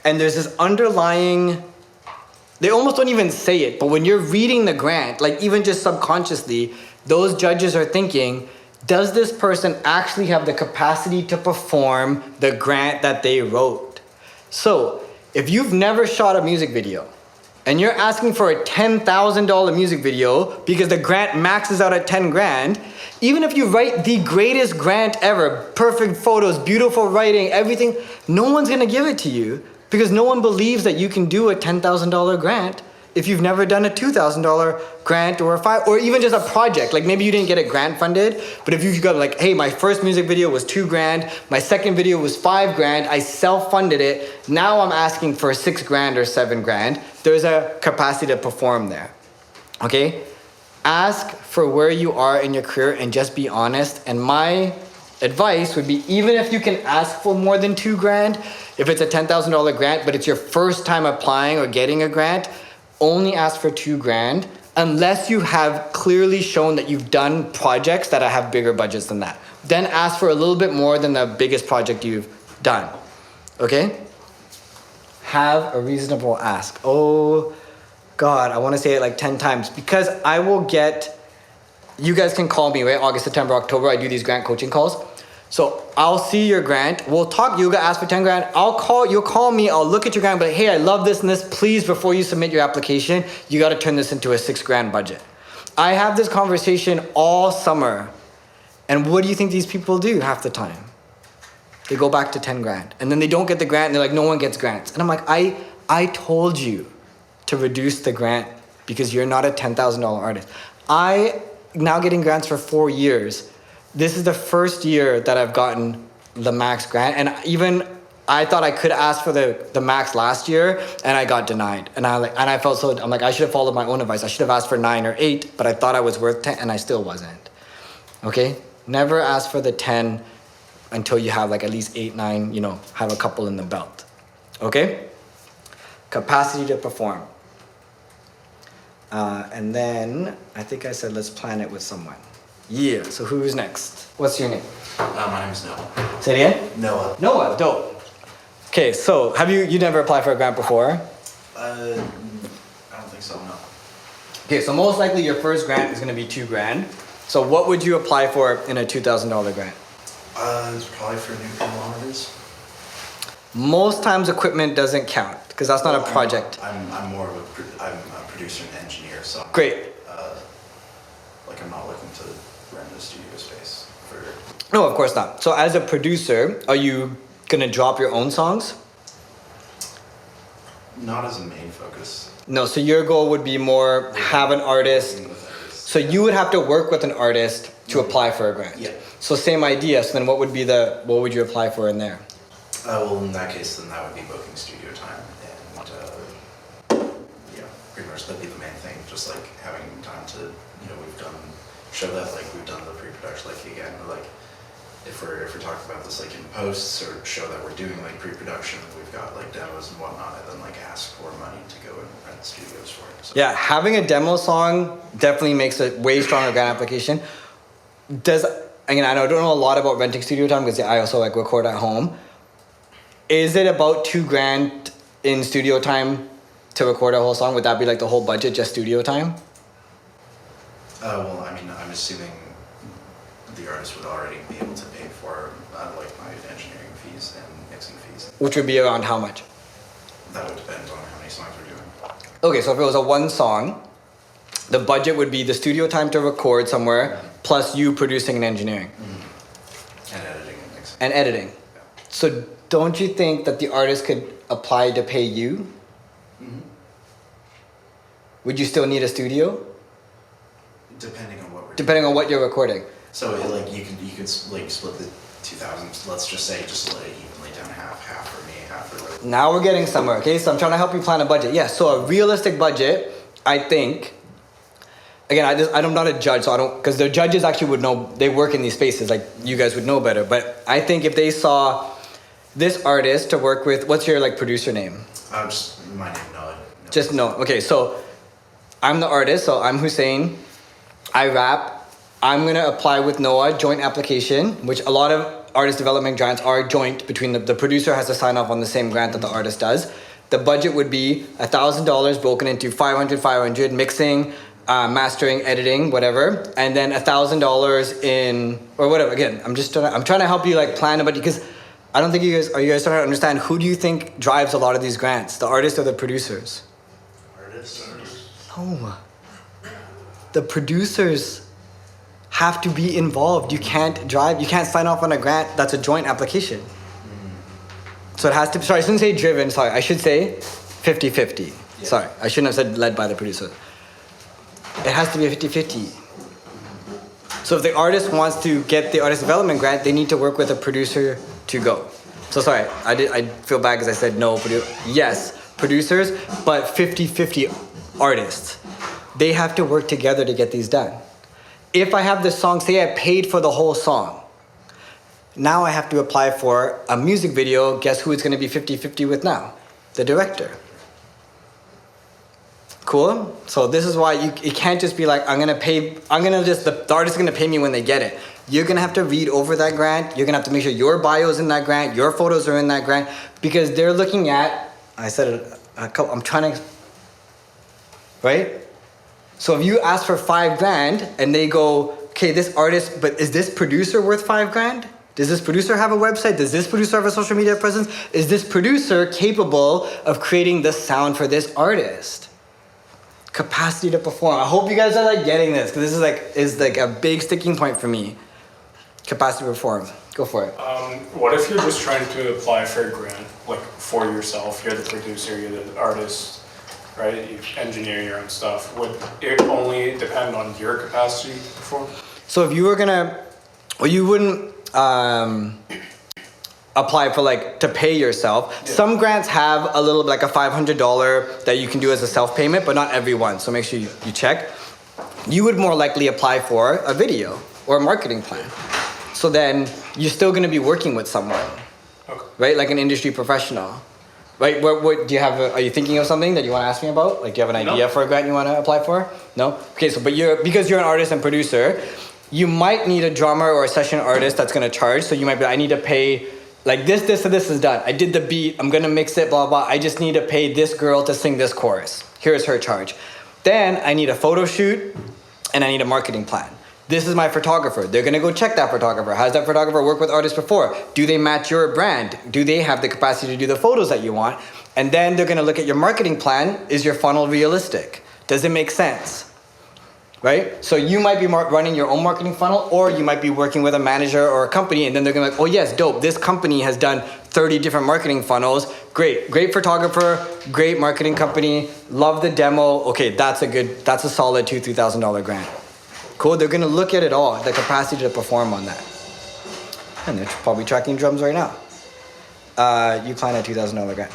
And there's this underlying, they almost don't even say it, but when you're reading the grant, like even just subconsciously, those judges are thinking, does this person actually have the capacity to perform the grant that they wrote? So if you've never shot a music video and you're asking for a $10,000 music video because the grant maxes out at $10,000, even if you write the greatest grant ever, perfect photos, beautiful writing, everything, no one's gonna give it to you because no one believes that you can do a $10,000 grant if you've never done a $2,000 grant or or even just a project. Like maybe you didn't get it grant funded, but if you've got like, hey, my first music video was $2,000, my second video was $5,000, I self-funded it, now I'm asking for $6,000 or $7,000, there's a capacity to perform there, okay? Ask for where you are in your career and just be honest. And my advice would be, even if you can ask for more than $2,000, if it's a $10,000 grant, but it's your first time applying or getting a grant, only ask for $2,000 unless you have clearly shown that you've done projects that have bigger budgets than that. Then ask for a little bit more than the biggest project you've done, okay? Have a reasonable ask. Oh God, I wanna say it like 10 times because I will get, you guys can call me, right? August, September, October, I do these grant coaching calls. So I'll see your grant, we'll talk, you ask for $10,000, you'll call me, I'll look at your grant, but hey, I love this and this, please, before you submit your application, you gotta turn this into a $6,000 budget. I have this conversation all summer, and what do you think these people do half the time? They go back to $10,000, and then they don't get the grant, and they're like, no one gets grants. And I'm like, I told you to reduce the grant because you're not a $10,000 artist. I now getting grants for 4 years. This is the first year that I've gotten the max grant, and even I thought I could ask for the max last year, and I got denied. And I felt so. I'm like, I should have followed my own advice. I should have asked for 9 or 8, but I thought I was worth 10, and I still wasn't. Okay, never ask for the 10 until you have like at least 8, 9. You know, have a couple in the belt. Okay. Capacity to perform. And then I think I said let's plan it with someone. Yeah. So who's next? What's your name? My name is Noah. Say it again. Noah. Noah. Dope. Okay, so have you never applied for a grant before? I don't think so, no. Okay, so most likely your first grant is going to be $2,000. So what would you apply for in a $2,000 grant? It's probably for new kilometers. Most times equipment doesn't count because that's not a project. I'm more of I'm a producer and engineer, so Great. like I'm not looking to rent a studio space for. No, of course not. So as a producer, are you going to drop your own songs? Not as a main focus. No, so your goal would be more have an artist. Working with artists. So you would have to work with an artist to apply for a grant. Yeah. So same idea. So then what would you apply for in there? Well, in that case, then that would be booking studio time, and yeah, pretty much that'd be the main thing. Just like having time to, show that like we've done the pre-production. Like again, like if we're talking about this like in posts or show that we're doing like pre-production, we've got like demos and whatnot, and then like ask for money to go and rent studios for it. So. Yeah, having a demo song definitely makes a way stronger grant application. I don't know a lot about renting studio time because I also like record at home. Is it about $2,000 in studio time to record a whole song? Would that be like the whole budget, just studio time? Well, I mean, I'm assuming the artist would already be able to pay for like my engineering fees and mixing fees. Which would be around how much? That would depend on how many songs we're doing. Okay, so if it was a one song, the budget would be the studio time to record somewhere, plus you producing and engineering. Mm-hmm. And editing and mixing. And editing. Yeah. So don't you think that the artist could apply to pay you? Mm-hmm. Would you still need a studio? Depending on what we're Depending doing. on what you're recording. So like you could like split the 2,000. Let's just say just let it evenly down half for me, half for like. Now we're getting somewhere, okay? So I'm trying to help you plan a budget. Yeah, so a realistic budget, I think, again, I'm not a judge, so I don't, because the judges actually would know, they work in these spaces, like you guys would know better, but I think if they saw this artist to work with, what's your like producer name? Just my name, Noah. Just no. Okay, so I'm the artist, so I'm Hussein. I rap. I'm gonna apply with Noah, joint application, which a lot of artist development grants are joint between the producer has to sign off on the same grant that the artist does. The budget would be $1,000 broken into 500, mixing, mastering, editing, whatever, and then $1,000 in or whatever. Again, I'm trying to help you like plan a budget because I don't think you guys starting to understand who do you think drives a lot of these grants, the artists or the producers? Artists. No. The producers have to be involved. You can't sign off on a grant that's a joint application. So it has to, I shouldn't say driven, I should say 50-50. Yeah. Sorry, I shouldn't have said led by the producer. It has to be a 50-50. So if the artist wants to get the artist development grant, they need to work with a producer to go. So sorry, I feel bad because I said no, yes, producers, but 50-50 artists. They have to work together to get these done. If I have this song, say I paid for the whole song, now I have to apply for a music video. Guess who it's going to be 50-50 with now? The director. Cool? So this is why it can't just be like, the artist is going to pay me when they get it. You're going to have to read over that grant. You're going to have to make sure your bio is in that grant, your photos are in that grant, because they're looking at, I said it a couple, I'm trying to, right? So if you ask for $5,000 and they go, okay, this artist, but is this producer worth $5,000? Does this producer have a website? Does this producer have a social media presence? Is this producer capable of creating the sound for this artist? Capacity to perform. I hope you guys are like getting this because this is like a big sticking point for me. Capacity to perform. Go for it. What if you're just trying to apply for a grant, like for yourself? You're the producer, you're the artist, right? You engineer your own stuff. Would it only depend on your capacity to perform? So if you were gonna, well, you wouldn't. apply for like to pay yourself. Yeah. Some grants have a little like a $500 that you can do as a self-payment, but not every one. So make sure you check. You would more likely apply for a video or a marketing plan. So then you're still going to be working with someone, Okay. right? Like an industry professional, right? What do you have? Are you thinking of something that you want to ask me about? Like, do you have an idea for a grant you want to apply for? No. Okay. So, but because you're an artist and producer, you might need a drummer or a session artist that's going to charge. So you might be, I need to pay like this and this is done. I did the beat. I'm going to mix it. Blah blah. I just need to pay this girl to sing this chorus. Here's her charge. Then I need a photo shoot, and I need a marketing plan. This is my photographer. They're gonna go check that photographer. Has that photographer worked with artists before? Do they match your brand? Do they have the capacity to do the photos that you want? And then they're gonna look at your marketing plan. Is your funnel realistic? Does it make sense? Right? So you might be running your own marketing funnel, or you might be working with a manager or a company, and then they're gonna be like, oh yes, dope, this company has done 30 different marketing funnels. Great photographer, great marketing company, love the demo. Okay, that's a solid $2,000-$3,000 grant. Cool, they're gonna look at it all, the capacity to perform on that. And they're probably tracking drums right now. You plan a $2,000 grant.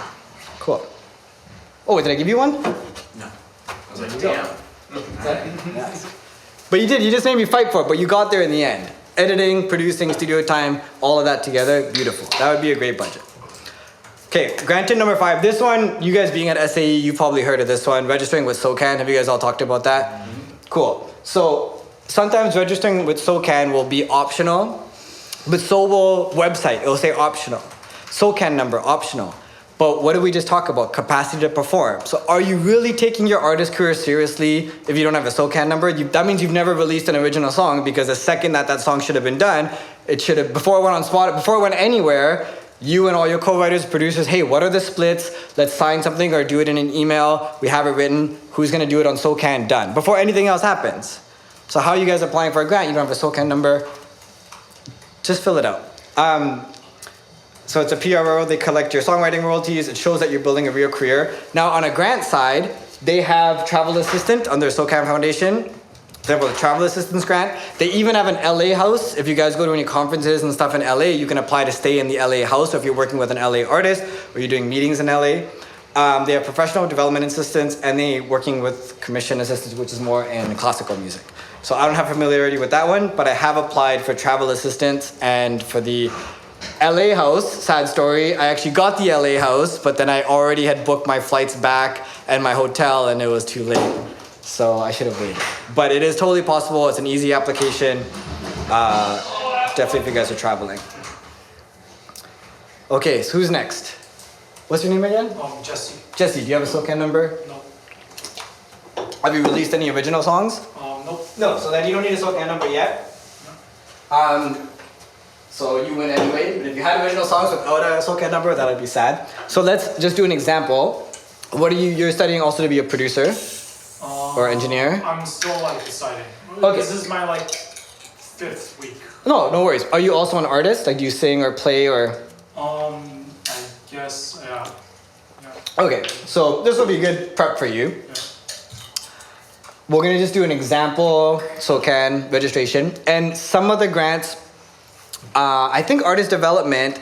Cool. Oh, did I give you one? No. I was like, damn. Yes. But you did, you just made me fight for it, but you got there in the end. Editing, producing, studio time, all of that together, beautiful. That would be a great budget. Okay, granted number 5. This one, you guys being at SAE, you've probably heard of this one. Registering with SOCAN, have you guys all talked about that? Cool. So sometimes registering with SOCAN will be optional, but so will website, it'll say optional. SOCAN number, optional. But what did we just talk about? Capacity to perform. So are you really taking your artist career seriously if you don't have a SOCAN number? That means you've never released an original song, because the second that song should have been done, it should have, before it went on Spotify, before it went anywhere, you and all your co-writers, producers, hey, what are the splits? Let's sign something or do it in an email. We have it written. Who's gonna do it on SOCAN? Done. Before anything else happens. So how are you guys applying for a grant? You don't have a SOCAN number. Just fill it out. So it's a PRO, they collect your songwriting royalties. It shows that you're building a real career. Now on a grant side, they have travel assistant under SOCAN Foundation. They have a travel assistance grant. They even have an LA house. If you guys go to any conferences and stuff in LA, you can apply to stay in the LA house. So if you're working with an LA artist or you're doing meetings in LA. They have professional development assistants, and they working with commission assistants, which is more in classical music. So I don't have familiarity with that one, but I have applied for travel assistance and for the LA house. Sad story, I actually got the LA house, but then I already had booked my flights back and my hotel, and it was too late. So I should have waited. But it is totally possible. It's an easy application. Definitely if you guys are traveling. Okay, so who's next? What's your name again? Jesse. Jesse, do you have a SOCAN number? No. Have you released any original songs? Nope. No, so then you don't need a SOCAN number yet. So you win anyway, but if you had original songs without a SOCAN number, that would be sad. So let's just do an example. What are you're studying also to be a producer? Or engineer? I'm still deciding. Okay. This is my 5th week. No worries. Are you also an artist? Like, do you sing or play or? I guess, yeah. Okay, so this will be good prep for you. Yeah. We're gonna just do an example SOCAN registration, and some of the grants. I think artist development.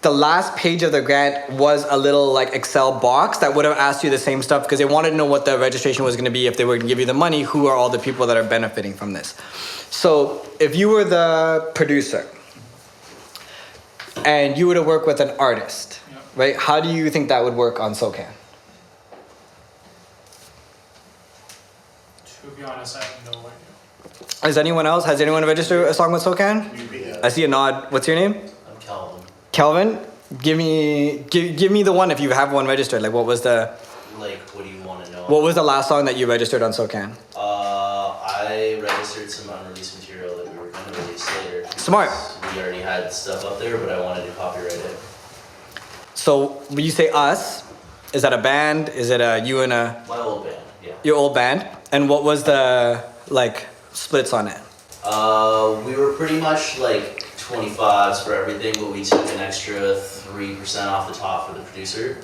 The last page of the grant was a little Excel box that would have asked you the same stuff, because they wanted to know what the registration was going to be if they were going to give you the money. Who are all the people that are benefiting from this? So if you were the producer and you were to work with an artist, right? How do you think that would work on SOCAN? To be honest, I have no idea. Has anyone registered a song with SOCAN? I see a nod. What's your name? I'm Calvin. Kelvin, give me the one if you have one registered. What was the? What do you want to know? What was the last song that you registered on SOCAN? I registered some unreleased material that we were going to release later. Smart. We already had stuff up there, but I wanted to copyright it. So when you say us, is that a band? Is it you and a? My old band, yeah. Your old band? And what was the splits on it? We were pretty much 25s for everything, but we took an extra 3% off the top for the producer.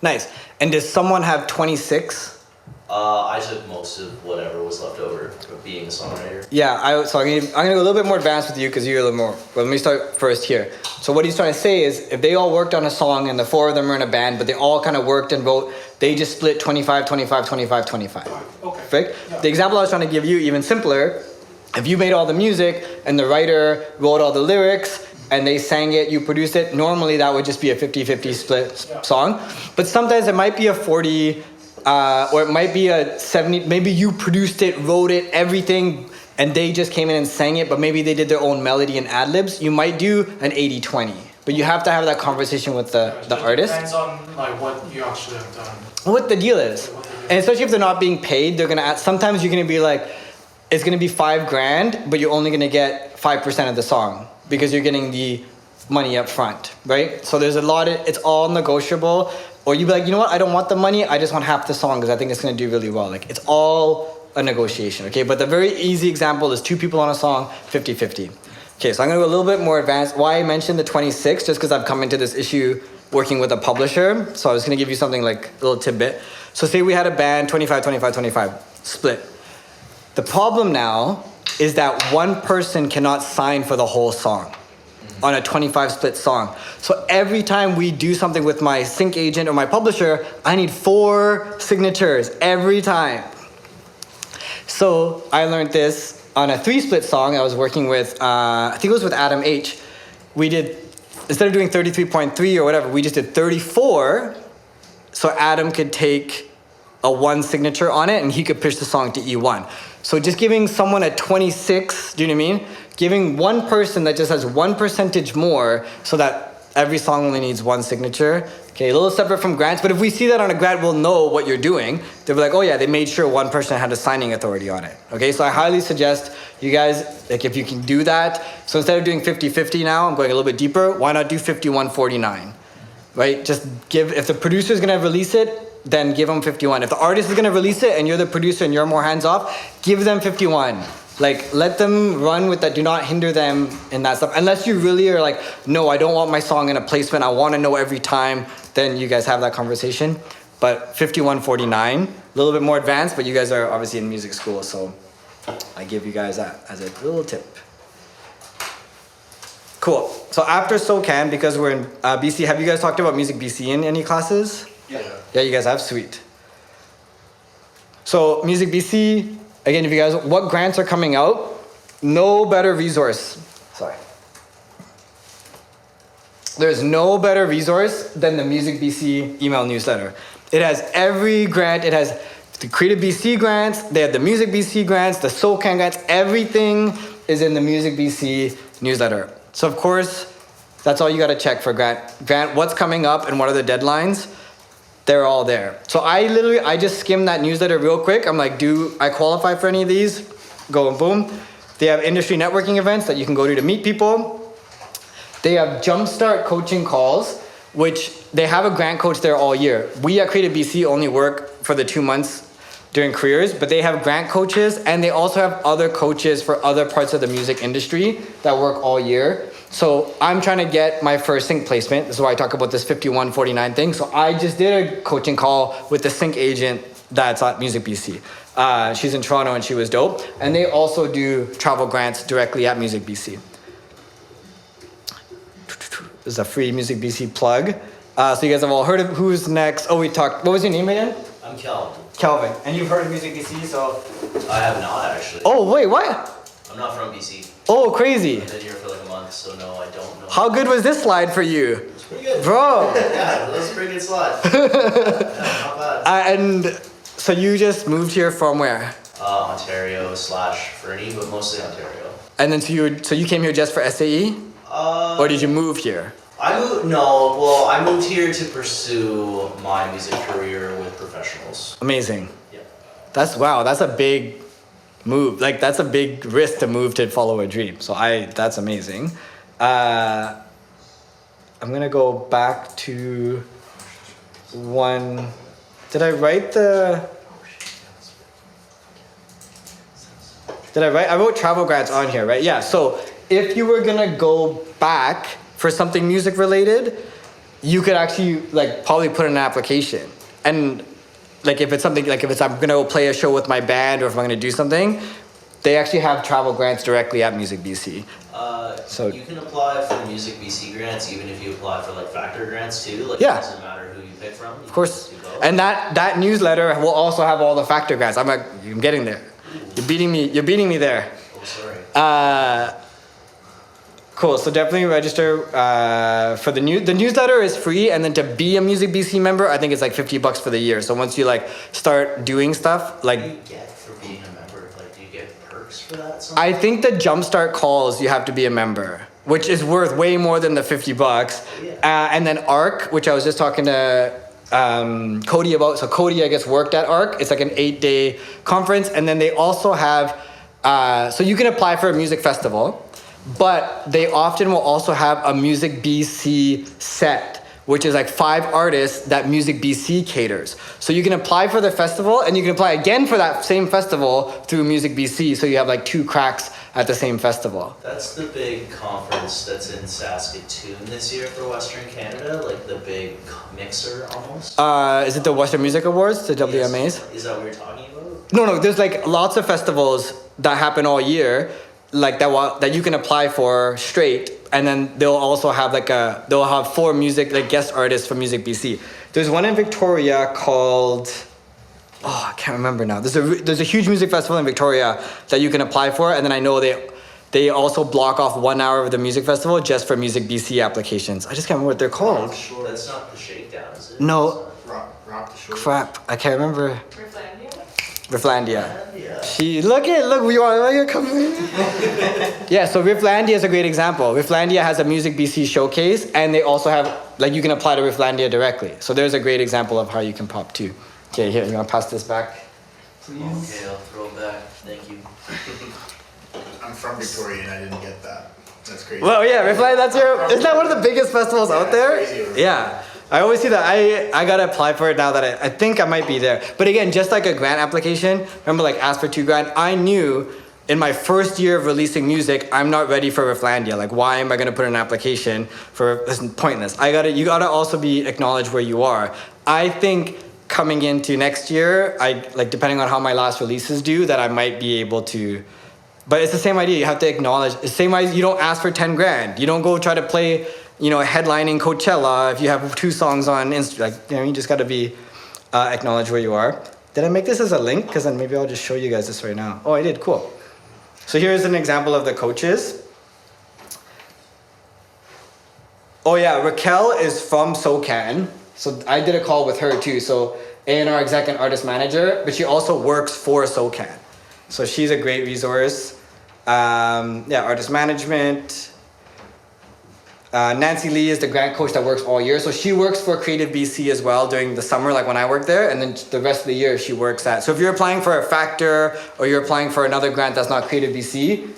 Nice. And does someone have 26? I took most of whatever was left over of being a songwriter. Yeah, I'm gonna go a little bit more advanced with you because you're a little more. Well, let me start first here. So what he's trying to say is, if they all worked on a song and the 4 of them are in a band, but they all kind of worked and wrote, they just split 25, 25, 25, 25. Okay. Right? Yeah. The example I was trying to give you, even simpler, if you made all the music and the writer wrote all the lyrics and they sang it, you produced it, normally that would just be a 50-50 split song. But sometimes it might be a 40, or it might be a 70, maybe you produced it, wrote it, everything, and they just came in and sang it, but maybe they did their own melody and ad-libs. You might do an 80-20. But you have to have that conversation with the artist. Depends on like what you actually have done. What the deal is. And especially if they're not being paid, they're gonna sometimes you're gonna be like, it's gonna be $5,000, but you're only gonna get 5% of the song because you're getting the money up front, right? So there's a lot of, it's all negotiable. Or you'd be like, you know what, I don't want the money, I just want half the song because I think it's gonna do really well. Like, it's all a negotiation, okay? But the very easy example is 2 people on a song, 50-50. Okay, so I'm gonna go a little bit more advanced. Why I mentioned the 26, just because I've come into this issue working with a publisher. So I was gonna give you something like a little tidbit. So say we had a band, 25, 25, 25, split. The problem now is that one person cannot sign for the whole song on a 25 split song. So every time we do something with my sync agent or my publisher, I need 4 signatures every time. So I learned this on a 3 split song I was working with, I think it was with Adam H. We did, instead of doing 33.3 or whatever, we just did 34, so Adam could take a 1 signature on it and he could pitch the song to E1. So just giving someone a 26, do you know what I mean? Giving one person that just has 1% more so that every song only needs 1 signature. Okay, a little separate from grants, but if we see that on a grant, we'll know what you're doing. They'll be like, oh yeah, they made sure 1 person had a signing authority on it. Okay, so I highly suggest you guys, like if you can do that. So instead of doing 50-50 now, I'm going a little bit deeper. Why not do 51-49? Right, just give, if the producer is gonna release it, then give them 51. If the artist is gonna release it and you're the producer and you're more hands off, give them 51. Like, let them run with that. Do not hinder them in that stuff. Unless you really are like, no, I don't want my song in a placement. I want to know every time. Then you guys have that conversation. But 51-49, a little bit more advanced, but you guys are obviously in music school. So I give you guys that as a little tip. Cool. So after SOCAN, because we're in BC, have you guys talked about Music BC in any classes? Yeah, you guys have? Sweet. So Music BC, again, if you guys, what grants are coming out? No better resource. Sorry. There's no better resource than the Music BC email newsletter. It has every grant. It has the Creative BC grants. They have the Music BC grants, the SOCAN grants. Everything is in the Music BC newsletter. So of course, that's all you got to check for grant. Grant, what's coming up and what are the deadlines? They're all there. So I just skimmed that newsletter real quick. I'm like, do I qualify for any of these? Go and boom. They have industry networking events that you can go to meet people. They have Jumpstart coaching calls, which they have a grant coach there all year. We at Creative BC only work for the 2 months during careers, but they have grant coaches and they also have other coaches for other parts of the music industry that work all year. So I'm trying to get my first sync placement. This is why I talk about this 51-49 thing. So I just did a coaching call with the sync agent that's at Music BC. She's in Toronto and she was dope. And they also do travel grants directly at Music BC. This is a free Music BC plug. So you guys have all heard of who's next. Oh, we talked, what was your name again? I'm Calvin. Calvin. And you've heard of Music BC, so? I have not actually. Oh, wait, what? I'm not from BC. Oh, crazy. I've been here for like a month, so no, I don't know. How good was this slide for you? It's pretty good. Bro. Yeah, that was a pretty good slide. Yeah, not bad. And so you just moved here from where? Ontario/Fernie, but mostly Ontario. And then so you came here just for SAE? Or did you move here? I moved here to pursue my music career with professionals. Amazing. Yeah. That's a big move. Like, that's a big risk to move to follow a dream. So that's amazing. I'm gonna go back to one. Did I write? I wrote travel grants on here, right? Yeah, so if you were gonna go back for something music related, you could actually like probably put in an application. And like if it's something like I'm gonna play a show with my band or if I'm gonna do something, they actually have travel grants directly at Music BC. So you can apply for the Music BC grants even if you apply for like factor grants too. Like yeah. It doesn't matter who you pick from. Of course. And that newsletter will also have all the factor grants. I'm getting there. You're beating me there. Oh, sorry. Cool. So definitely register for the newsletter is free, and then to be a Music BC member, I think it's like $50 for the year. So once you like start doing stuff, like what do you get for being a member? Like, do you get perks for that? I think the Jumpstart calls you have to be a member, which is worth way more than the $50. Yeah. And then ARC, which I was just talking to Cody about. So Cody, I guess, worked at ARC. It's like an 8-day conference, and then they also have. So you can apply for a music festival, but they often will also have a Music BC set, which is like 5 artists that Music BC caters. So you can apply for the festival, and you can apply again for that same festival through Music BC. So you have like 2 cracks at the same festival. That's the big conference that's in Saskatoon this year for Western Canada, like the big mixer almost. Is it the Western Music Awards, the WMAs? Yes. Is that what you're talking about? No, there's like lots of festivals that happen all year, like that you can apply for straight, and then they'll also have they'll have 4 music like guest artists from Music BC. There's one in Victoria called, I can't remember now. There's a huge music festival in Victoria that you can apply for, and then I know they also block off 1 hour of the music festival just for Music BC applications. I just can't remember what they're called. Sure, that's not the Shakedown, is it? No. Rock the Shore. Crap, I can't remember. Rifflandia. Yeah. Look, we are coming. Yeah, so Rifflandia is a great example. Rifflandia has a Music BC showcase, and they also have, like, you can apply to Rifflandia directly. So there's a great example of how you can pop too. Okay, here, you want to pass this back, please? Okay, I'll throw it back. Thank you. I'm from Victoria and I didn't get that. That's crazy. Well, yeah, Rifflandia, isn't that one of the biggest festivals out there? It's crazy. Yeah. I always see that. I gotta apply for it now that I think I might be there. But again, just like a grant application, remember like ask for 2 grand, I knew in my first year of releasing music, I'm not ready for Rifflandia. Like, why am I gonna put in an application for, this is pointless. You gotta also be acknowledged where you are. I think coming into next year, depending on how my last releases do, that I might be able to, but it's the same idea. You have to acknowledge, the same way you don't ask for 10 grand. You don't go try to play, headlining Coachella if you have 2 songs on Instagram. You just got to be acknowledge where you are. Did I make this as a link? Because then maybe I'll just show you guys this right now. Oh, I did. Cool. So here's an example of the coaches. Oh yeah, Raquel is from SoCan. So I did a call with her too. So A&R exec and artist manager, but she also works for SoCan. So she's a great resource. Artist management. Nancy Lee is the grant coach that works all year. So she works for Creative BC as well during the summer, like when I work there. And then the rest of the year she works at. So if you're applying for a factor or you're applying for another grant that's not Creative BC,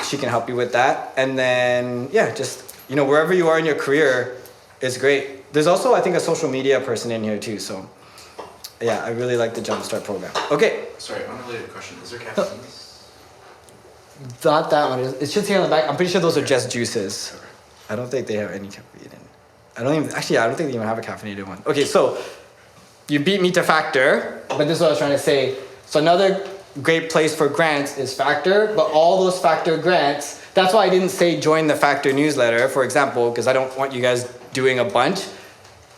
she can help you with that. And then, wherever you are in your career is great. There's also, I think, a social media person in here too. So yeah, I really like the Jumpstart program. Okay. Sorry, unrelated question. Is there caffeine? Not that one. It should say on the back. I'm pretty sure those are just juices. I don't think they have any caffeine in. I don't think they even have a caffeinated one. Okay, so you beat me to Factor, but this is what I was trying to say. So another great place for grants is Factor, but all those Factor grants, that's why I didn't say join the Factor newsletter, for example, because I don't want you guys doing a bunch.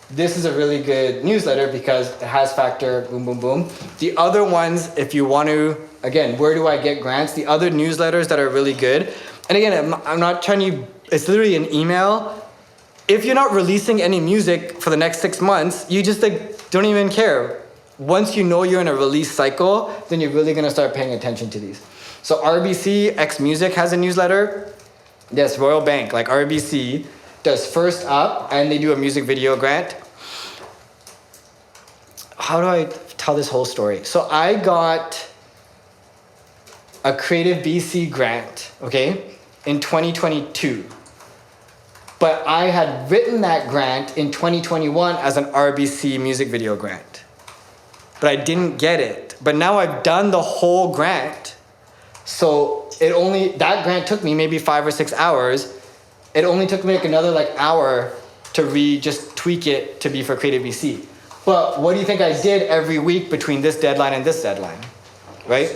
This is a really good newsletter because it has Factor, boom, boom, boom. The other ones, if you want to, again, where do I get grants? The other newsletters that are really good, and again, I'm not trying to, it's literally an email. If you're not releasing any music for the next 6 months, you just don't even care. Once you know you're in a release cycle, then you're really gonna start paying attention to these. So RBC X Music has a newsletter. Yes, Royal Bank, like RBC, does First Up, and they do a music video grant. How do I tell this whole story? So I got a Creative BC grant, okay, in 2022. But I had written that grant in 2021 as an RBC music video grant. But I didn't get it. But now I've done the whole grant. So that grant took me maybe 5 or 6 hours. It only took me like another hour to just tweak it to be for Creative BC. But what do you think I did every week between this deadline and this deadline? Right?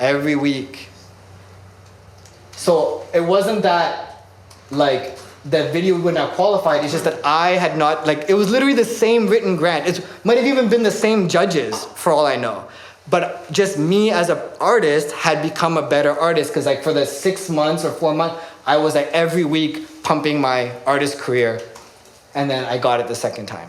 Every week. So it wasn't that like the video would not qualified, it's just that I had not, like, it was literally the same written grant. It might have even been the same judges for all I know. But just me as an artist had become a better artist because like for the 6 months or 4 months, I was like every week pumping my artist career. And then I got it the second time.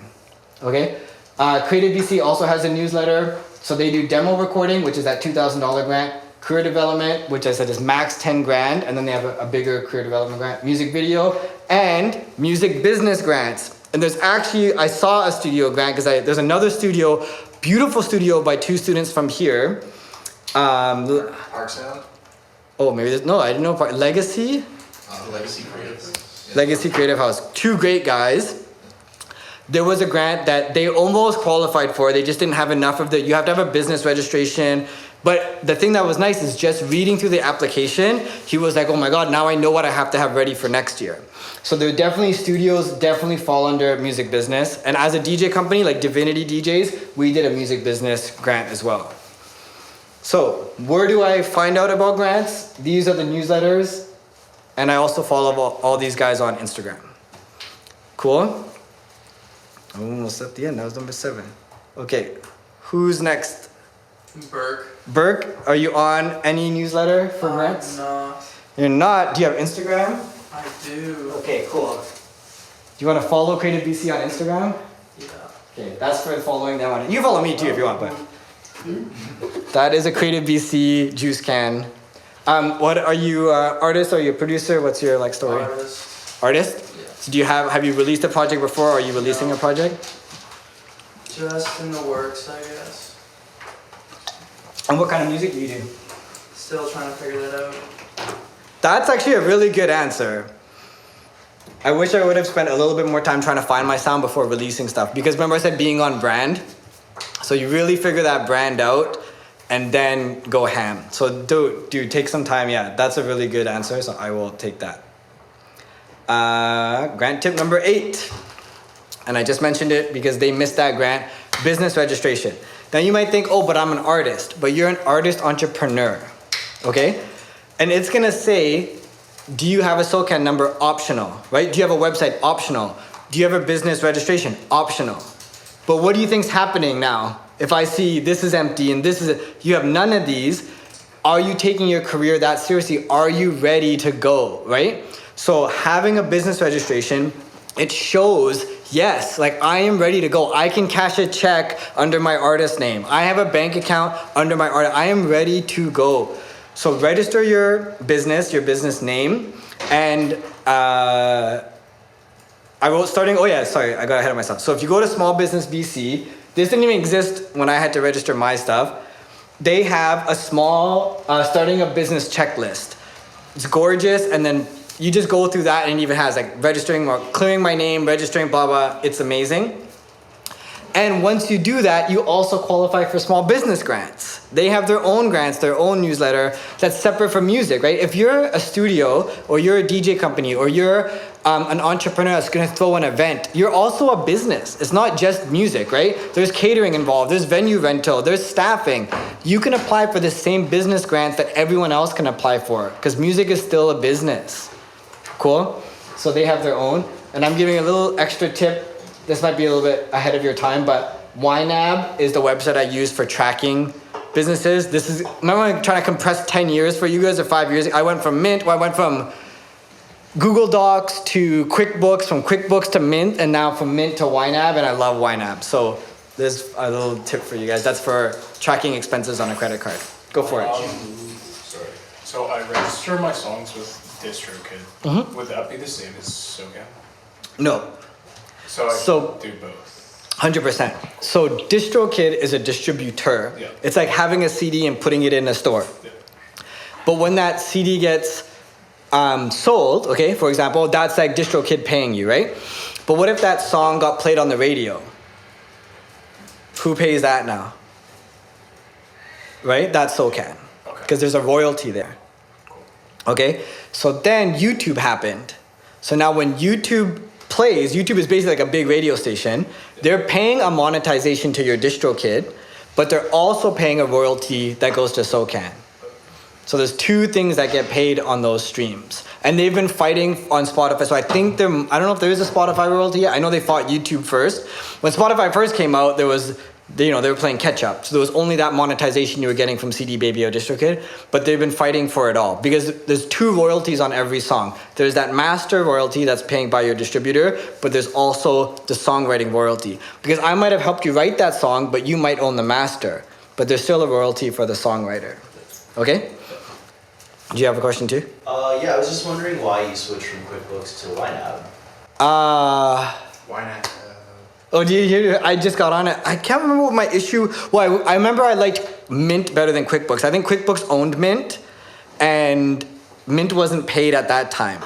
Okay? Creative BC also has a newsletter. So they do demo recording, which is that $2,000 grant. Career development, which I said is max 10 grand. And then they have a bigger career development grant. Music video and music business grants. And there's actually, I saw a studio grant because there's another studio, beautiful studio by 2 students from here. Park Sound? Oh, maybe there's, no, I didn't know. Legacy? Legacy Creative. Legacy Creative House. 2 great guys. There was a grant that they almost qualified for. They just didn't have enough of you have to have a business registration. But the thing that was nice is just reading through the application, he was like, oh my God, now I know what I have to have ready for next year. So there are definitely studios definitely fall under music business. And as a DJ company, like Divinity DJs, we did a music business grant as well. So where do I find out about grants? These are the newsletters. And I also follow all these guys on Instagram. Cool? Almost at the end, that was number 7. Okay, who's next? Burke, are you on any newsletter for grants? I'm not. You're not? Do you have Instagram? I do. Okay, cool. Do you want to follow Creative BC on Instagram? Yeah. Okay, that's for following them on. You follow me too if you want, but. That is a Creative BC juice can. What are you, artist or you a producer? What's your like story? Artist? Yeah. So do you have you released a project before? Or are you releasing a project? Just in the works, I guess. And what kind of music do you do? Still trying to figure that out. That's actually a really good answer. I wish I would have spent a little bit more time trying to find my sound before releasing stuff. Because remember I said being on brand? So you really figure that brand out and then go ham. So dude, take some time. Yeah, that's a really good answer. So I will take that. Grant tip number 8. And I just mentioned it because they missed that grant. Business registration. Now you might think, oh, but I'm an artist. But you're an artist entrepreneur. Okay? And it's gonna say, do you have a SOCAN number? Optional, right? Do you have a website? Optional. Do you have a business registration? Optional. But what do you think's happening now? If I see this is empty and this is, you have none of these, are you taking your career that seriously? Are you ready to go, right? So having a business registration, it shows, yes, like I am ready to go. I can cash a check under my artist name. I have a bank account under my art. I am ready to go. So register your business name, and I wrote starting, oh yeah, sorry, I got ahead of myself. So if you go to Small Business BC, this didn't even exist when I had to register my stuff. They have a small, starting a business checklist. It's gorgeous, and then you just go through that and it even has like registering or clearing my name, registering, blah, blah. It's amazing. And once you do that, you also qualify for small business grants. They have their own grants, their own newsletter that's separate from music, right? If you're a studio or you're a DJ company or you're an entrepreneur that's gonna throw an event, you're also a business. It's not just music, right? There's catering involved, there's venue rental, there's staffing. You can apply for the same business grants that everyone else can apply for because music is still a business. Cool? So they have their own. And I'm giving a little extra tip. This might be a little bit ahead of your time, but YNAB is the website I use for tracking businesses. This is, remember I'm trying to compress 10 years for you guys or 5 years? I went from Mint, I went from Google Docs to QuickBooks, from QuickBooks to Mint, and now from Mint to YNAB, and I love YNAB. So there's a little tip for you guys. That's for tracking expenses on a credit card. Go for it. Sorry. So I register my songs with DistroKid. Mm-hmm. Would that be the same as SOCAN? No. So I do both. 100%. So DistroKid is a distributor. Yeah. It's like having a CD and putting it in a store. Yeah. But when that CD gets sold, okay, for example, that's like DistroKid paying you, right? But what if that song got played on the radio? Who pays that now? Right? That's SOCAN. Because there's a royalty there. Okay? So then YouTube happened. So now when YouTube plays, YouTube is basically like a big radio station. They're paying a monetization to your DistroKid, but they're also paying a royalty that goes to SOCAN. So there's two things that get paid on those streams. And they've been fighting on Spotify. So I think I don't know if there is a Spotify royalty yet. I know they fought YouTube first. When Spotify first came out, there was, they were playing catch up. So there was only that monetization you were getting from CD Baby or DistroKid, but they've been fighting for it all because there's two royalties on every song. There's that master royalty that's paying by your distributor, but there's also the songwriting royalty. Because I might have helped you write that song, but you might own the master, but there's still a royalty for the songwriter. Okay? Do you have a question too? Yeah, I was just wondering why you switched from QuickBooks to YNAB. Why not? Oh, do you hear? I just got on it. I can't remember what my issue. Well, I remember I liked Mint better than QuickBooks. I think QuickBooks owned Mint, and Mint wasn't paid at that time.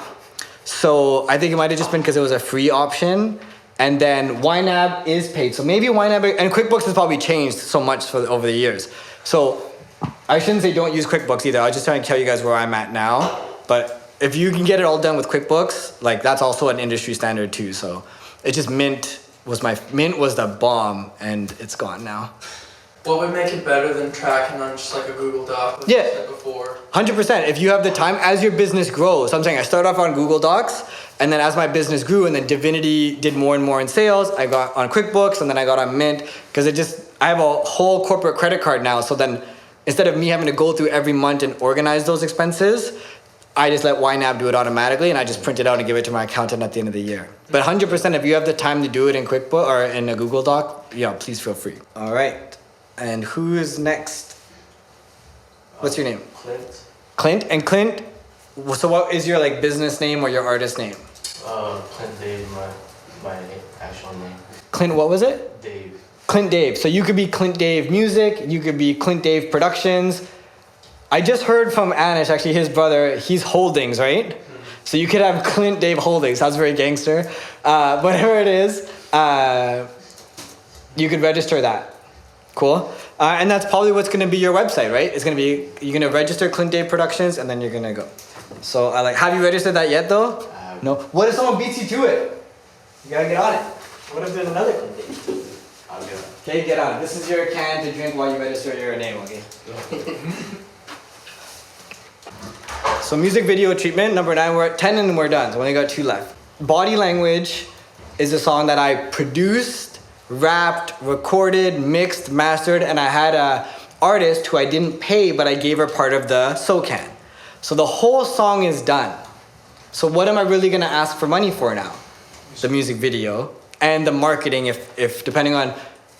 So I think it might have just been because it was a free option. And then YNAB is paid. So maybe YNAB and QuickBooks has probably changed so much over the years. So I shouldn't say don't use QuickBooks either. I was just trying to tell you guys where I'm at now. But if you can get it all done with QuickBooks, like that's also an industry standard too. So it's just Mint was the bomb, and it's gone now. What would make it better than tracking on just like a Google Doc, like Yeah. you said before? 100%. If you have the time, as your business grows. So I'm saying I started off on Google Docs, and then as my business grew, and then Divinity did more and more in sales, I got on QuickBooks, and then I got on Mint, because I have a whole corporate credit card now. So then instead of me having to go through every month and organize those expenses, I just let YNAB do it automatically, and I just print it out and give it to my accountant at the end of the year. But 100%, if you have the time to do it in QuickBooks or in a Google Doc, yeah, please feel free. All right. And who is next? What's your name? Clint. Clint? And Clint, so what is your like business name or your artist name? Clint Dave, my actual name. Clint, what was it? Dave. Clint Dave. So you could be Clint Dave Music, you could be Clint Dave Productions. I just heard from Anish, actually his brother, he's Holdings, right? Mm-hmm. So you could have Clint Dave Holdings. Sounds very gangster. Whatever it is, you could register that. Cool. And that's probably what's going to be your website, right? It's going to be, you're going to register Clint Dave Productions, and then you're going to go. So have you registered that yet though? No. What if someone beats you to it? You got to get on it. What if there's another Clint Dave? I'll go. Okay, get on it. This is your can to drink while you register your name, okay? So music video treatment, number 9, we're at 10 and we're done. So we only got 2 left. Body Language is a song that I produced, rapped, recorded, mixed, mastered, and I had a artist who I didn't pay, but I gave her part of the SOCAN. So the whole song is done. So what am I really gonna ask for money for now? The music video and the marketing, if depending on,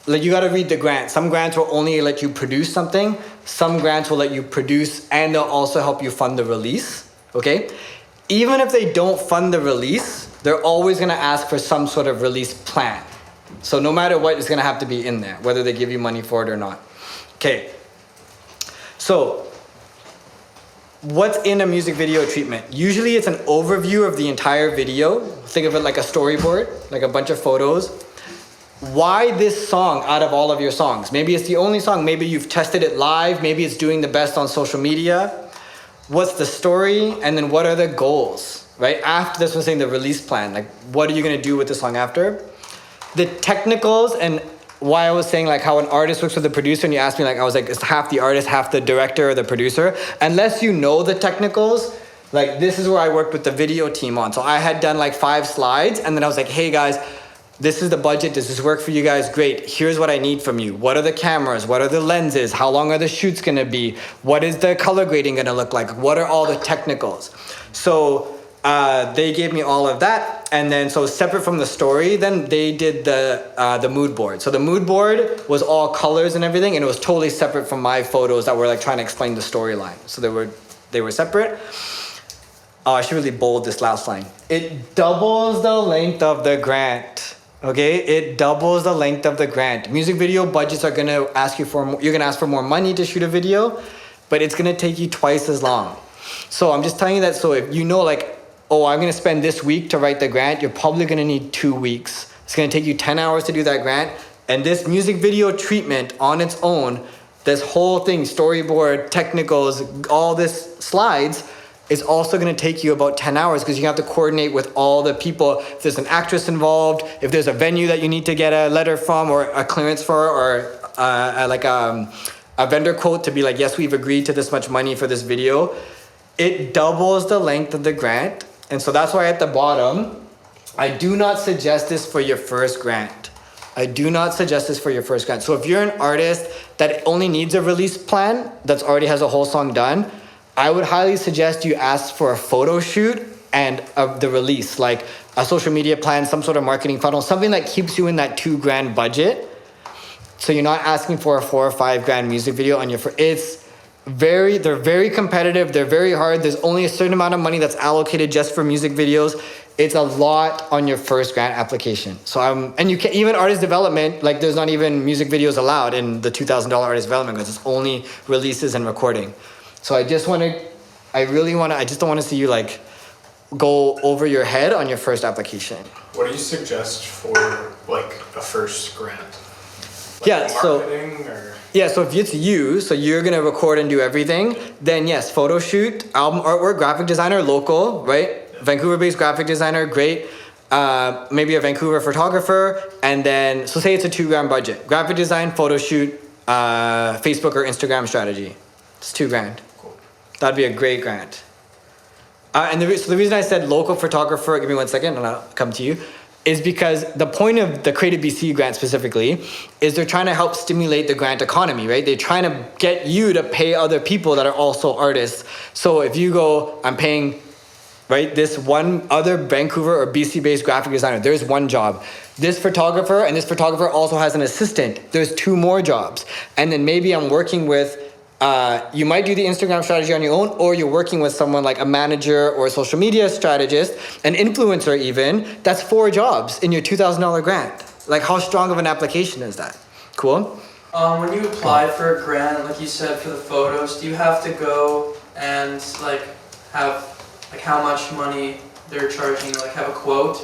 like you gotta read the grant. Some grants will only let you produce something. Some grants will let you produce and they'll also help you fund the release, okay? Even if they don't fund the release, they're always gonna ask for some sort of release plan. So no matter what, it's gonna have to be in there, whether they give you money for it or not. Okay, so what's in a music video treatment? Usually it's an overview of the entire video. Think of it like a storyboard, like a bunch of photos. Why this song out of all of your songs? Maybe it's the only song, maybe you've tested it live, maybe it's doing the best on social media. What's the story? And then what are the goals, right? After this was saying the release plan, like what are you gonna do with the song after? The technicals and why I was saying like how an artist works with a producer, and you asked me like, I was like, it's half the artist, half the director or the producer. Unless you know the technicals, like this is where I worked with the video team on. So I had done like 5 slides and then I was like, hey guys, this is the budget, does this work for you guys? Great, here's what I need from you. What are the cameras? What are the lenses? How long are the shoots gonna be? What is the color grading gonna look like? What are all the technicals? So they gave me all of that. And then so separate from the story, then they did the mood board. So the mood board was all colors and everything, and it was totally separate from my photos that were like trying to explain the storyline. So they were separate. Oh, I should really bold this last line. It doubles the length of the grant. Okay, it doubles the length of the grant. Music video budgets are gonna ask you for more, you're gonna ask for more money to shoot a video, but it's gonna take you twice as long. So I'm just telling you that, so if you know like, oh, I'm gonna spend this week to write the grant, you're probably gonna need 2 weeks. It's gonna take you 10 hours to do that grant. And this music video treatment on its own, this whole thing, storyboard, technicals, all this slides, it's also going to take you about 10 hours because you have to coordinate with all the people. If there's an actress involved, if there's a venue that you need to get a letter from or a clearance for, or a vendor quote to be like, yes, we've agreed to this much money for this video, it doubles the length of the grant. And so that's why at the bottom, I do not suggest this for your first grant. I do not suggest this for your first grant. So if you're an artist that only needs a release plan, that's already has a whole song done, I would highly suggest you ask for a photo shoot and the release, like a social media plan, some sort of marketing funnel, something that keeps you in that $2,000 budget. So you're not asking for a $4,000 or $5,000 music video on your first. They're very competitive. They're very hard. There's only a certain amount of money that's allocated just for music videos. It's a lot on your first grant application. So and you can even artist development, like there's not even music videos allowed in the $2,000 artist development because it's only releases and recording. So I just don't want to see you like go over your head on your first application. What do you suggest for like a first grant? Like marketing or? Yeah, so if it's you, so you're gonna record and do everything, then yes, photo shoot, album artwork, graphic designer, local, right? Yeah. Vancouver-based graphic designer, great. Maybe a Vancouver photographer, and then, so say it's a $2,000 budget. Graphic design, photo shoot, Facebook or Instagram strategy. It's $2,000. Cool. That'd be a great grant. And the reason I said local photographer, give me 1 second and I'll come to you, is because the point of the Creative BC grant specifically is they're trying to help stimulate the grant economy, right? They're trying to get you to pay other people that are also artists. So if you go, I'm paying, right, this one other Vancouver or BC-based graphic designer, there's one job. This photographer and this photographer also has an assistant. There's 2 more jobs. And then maybe I'm working with, you might do the Instagram strategy on your own, or you're working with someone like a manager or a social media strategist, an influencer even, that's 4 jobs in your $2,000 grant. Like how strong of an application is that? Cool? When you apply for a grant, like you said, for the photos, do you have to go and like have like how much money they're charging, like have a quote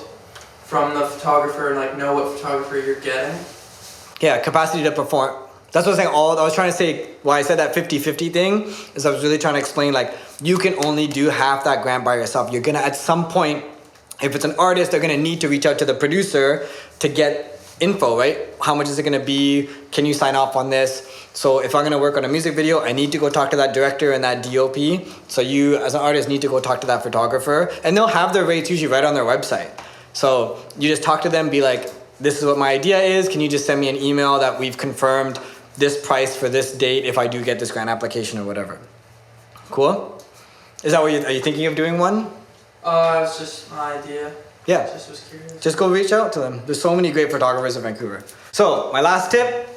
from the photographer and like know what photographer you're getting? Yeah, capacity to perform. That's what I was saying. I was trying to say, why I said that 50-50 thing, is I was really trying to explain like, you can only do half that grant by yourself. You're gonna, at some point, if it's an artist, they're gonna need to reach out to the producer to get info, right? How much is it gonna be? Can you sign off on this? So if I'm gonna work on a music video, I need to go talk to that director and that DOP. So you, as an artist, need to go talk to that photographer, and they'll have their rates usually right on their website. So you just talk to them, be like, this is what my idea is. Can you just send me an email that we've confirmed this price for this date if I do get this grant application or whatever. Cool? Is that what are you thinking of doing one? It's just my idea. Yeah. Just was curious. Just go reach out to them. There's so many great photographers in Vancouver. So my last tip,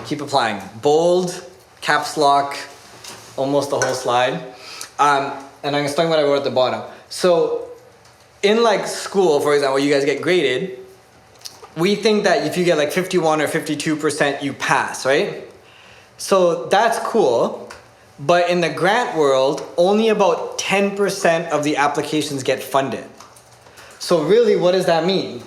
keep applying. Bold, caps lock, almost the whole slide. And I'm explaining what I wrote at the bottom. So in like school, for example, you guys get graded. We think that if you get like 51 or 52%, you pass, right? So that's cool. But in the grant world, only about 10% of the applications get funded. So really, what does that mean?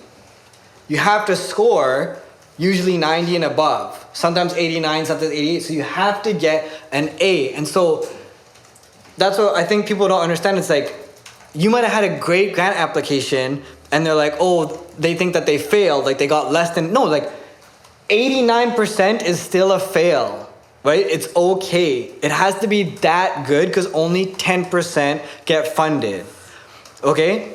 You have to score usually 90 and above, sometimes 89, sometimes 88. So you have to get an A. And so that's what I think people don't understand. It's like, you might have had a great grant application and they're like, oh, they think that they failed, like they got less than, no, like 89% is still a fail, right? It's okay. It has to be that good because only 10% get funded, okay?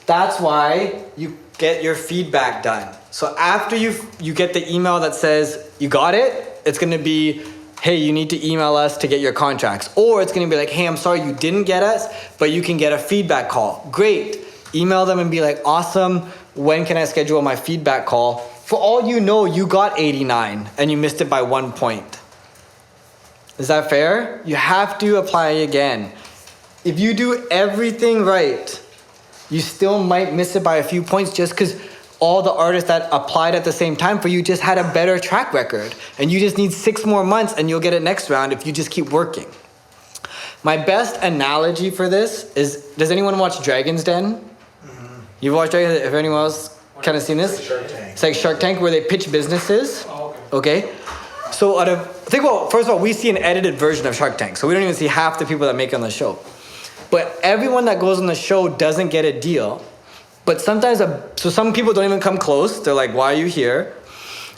That's why you get your feedback done. So after you get the email that says you got it, it's gonna be, hey, you need to email us to get your contracts. Or it's gonna be like, hey, I'm sorry you didn't get us, but you can get a feedback call. Great. Email them and be like, awesome, when can I schedule my feedback call? For all you know, you got 89 and you missed it by 1 point. Is that fair? You have to apply again. If you do everything right, you still might miss it by a few points just because all the artists that applied at the same time for you just had a better track record. And you just need 6 more months and you'll get it next round if you just keep working. My best analogy for this is, does anyone watch Dragon's Den? Mm-hmm. You've watched Dragon's Den? If anyone else kind of seen this? Shark Tank. It's like Shark Tank where they pitch businesses. Oh, okay. Okay? So first of all, we see an edited version of Shark Tank, so we don't even see half the people that make it on the show. But everyone that goes on the show doesn't get a deal. But sometimes, so some people don't even come close. They're like, why are you here?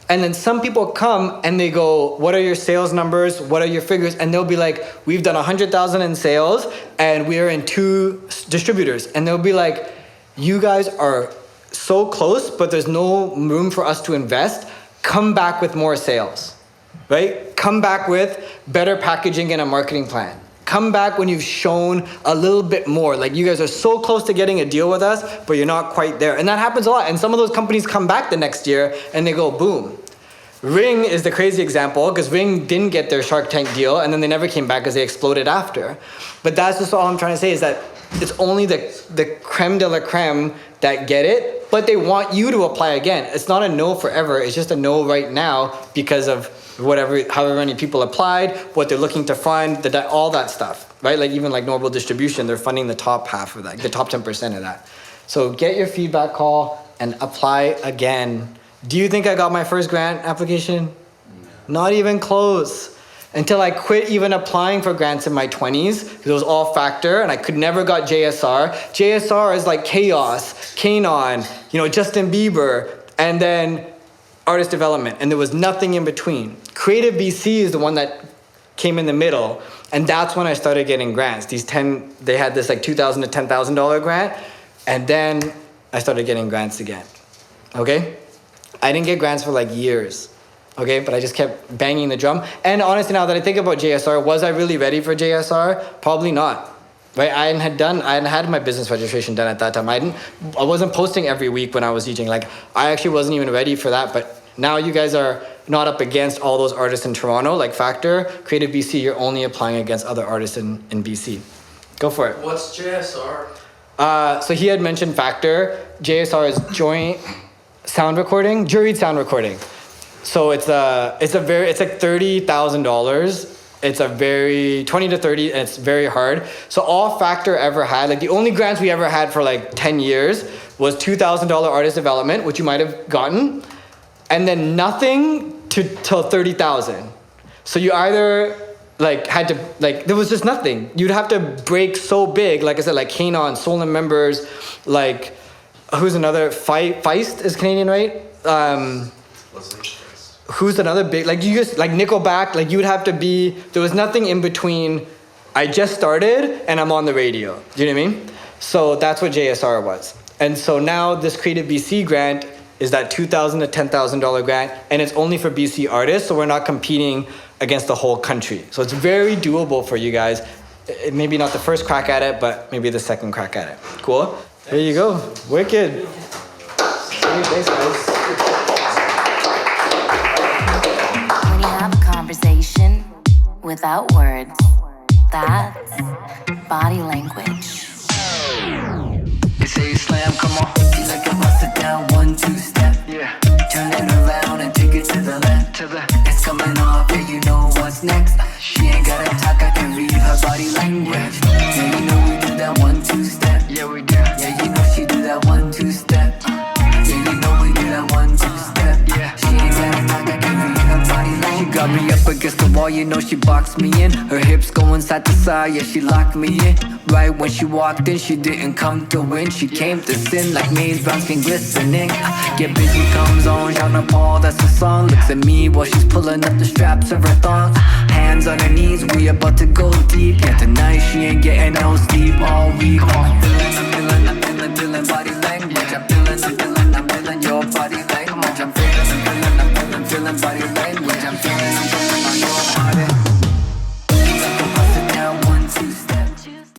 And then some people come and they go, what are your sales numbers? What are your figures? And they'll be like, we've done 100,000 in sales and we are in 2 distributors. And they'll be like, you guys are so close, but there's no room for us to invest. Come back with more sales, right? Come back with better packaging and a marketing plan. Come back when you've shown a little bit more. Like, you guys are so close to getting a deal with us, but you're not quite there. And that happens a lot. And some of those companies come back the next year and they go, boom. Ring is the crazy example, because Ring didn't get their Shark Tank deal and then they never came back because they exploded after. But that's just all I'm trying to say, is that it's only the creme de la creme that get it, but they want you to apply again. It's not a no forever. It's just a no right now because of however many people applied, what they're looking to fund, all that stuff, right? Like even like Normal Distribution, they're funding the top half of that, the top 10% of that. So get your feedback call and apply again. Do you think I got my first grant application? No. Not even close. Until I quit even applying for grants in my 20s, because it was all factor and I could never got JSR. JSR is like Chaos, Kanon, Justin Bieber, and then artist development, and there was nothing in between. Creative BC is the one that came in the middle, and that's when I started getting grants. They had this like $2,000 to $10,000 grant, and then I started getting grants again, okay? I didn't get grants for like years, okay? But I just kept banging the drum. And honestly, now that I think about JSR, was I really ready for JSR? Probably not. Right, I hadn't had my business registration done at that time. I wasn't posting every week when I was teaching. Like, I actually wasn't even ready for that. But now you guys are not up against all those artists in Toronto, like Factor, Creative BC. You're only applying against other artists in BC. Go for it. What's JSR? So he had mentioned Factor. JSR is joint sound recording, juried sound recording. So it's like $30,000. It's a very 20 to 30, and it's very hard. So all Factor ever had, like the only grants we ever had for like 10 years was $2,000 artist development, which you might have gotten, and then nothing till 30,000. So you either like had to, like, there was just nothing. You'd have to break so big, like I said, like Kanon, Soul and Members, like, who's another, Feist is Canadian, right? Who's another big, like you just, like Nickelback, like you would have to be, there was nothing in between, I just started and I'm on the radio. Do you know what I mean? So that's what JSR was. And so now this Creative BC grant is that $2,000 to $10,000 grant, and it's only for BC artists, so we're not competing against the whole country. So it's very doable for you guys. Maybe not the first crack at it, but maybe the second crack at it. Cool? There you go. Wicked. Thanks, guys. Conversation without words. That's body language. SAE slam, come on. Feel like I bust it down, 1-2 step. Yeah. Turn it around and take it to the left. It's coming off, yeah, you know what's next. She ain't gotta talk, I can read her body language. Yeah, you know we do that 1-2 step. Yeah, we do. Yeah, you know she do that 1-2 step. Yeah, you know we do that 1-2 step. Yeah, she ain't gotta talk, I can read her body language. She got me up against the wall, you know she boxed me in. Her hips going side to side, yeah, she locked me in. Right when she walked in, she didn't come to win. She came to sin like Maze Brown skin glistening. Get busy comes on, Jean Paul, that's the song. Looks at me while she's pulling up the straps of her thongs. Hands on her knees, we about to go deep. Yeah, tonight she ain't getting no sleep all week.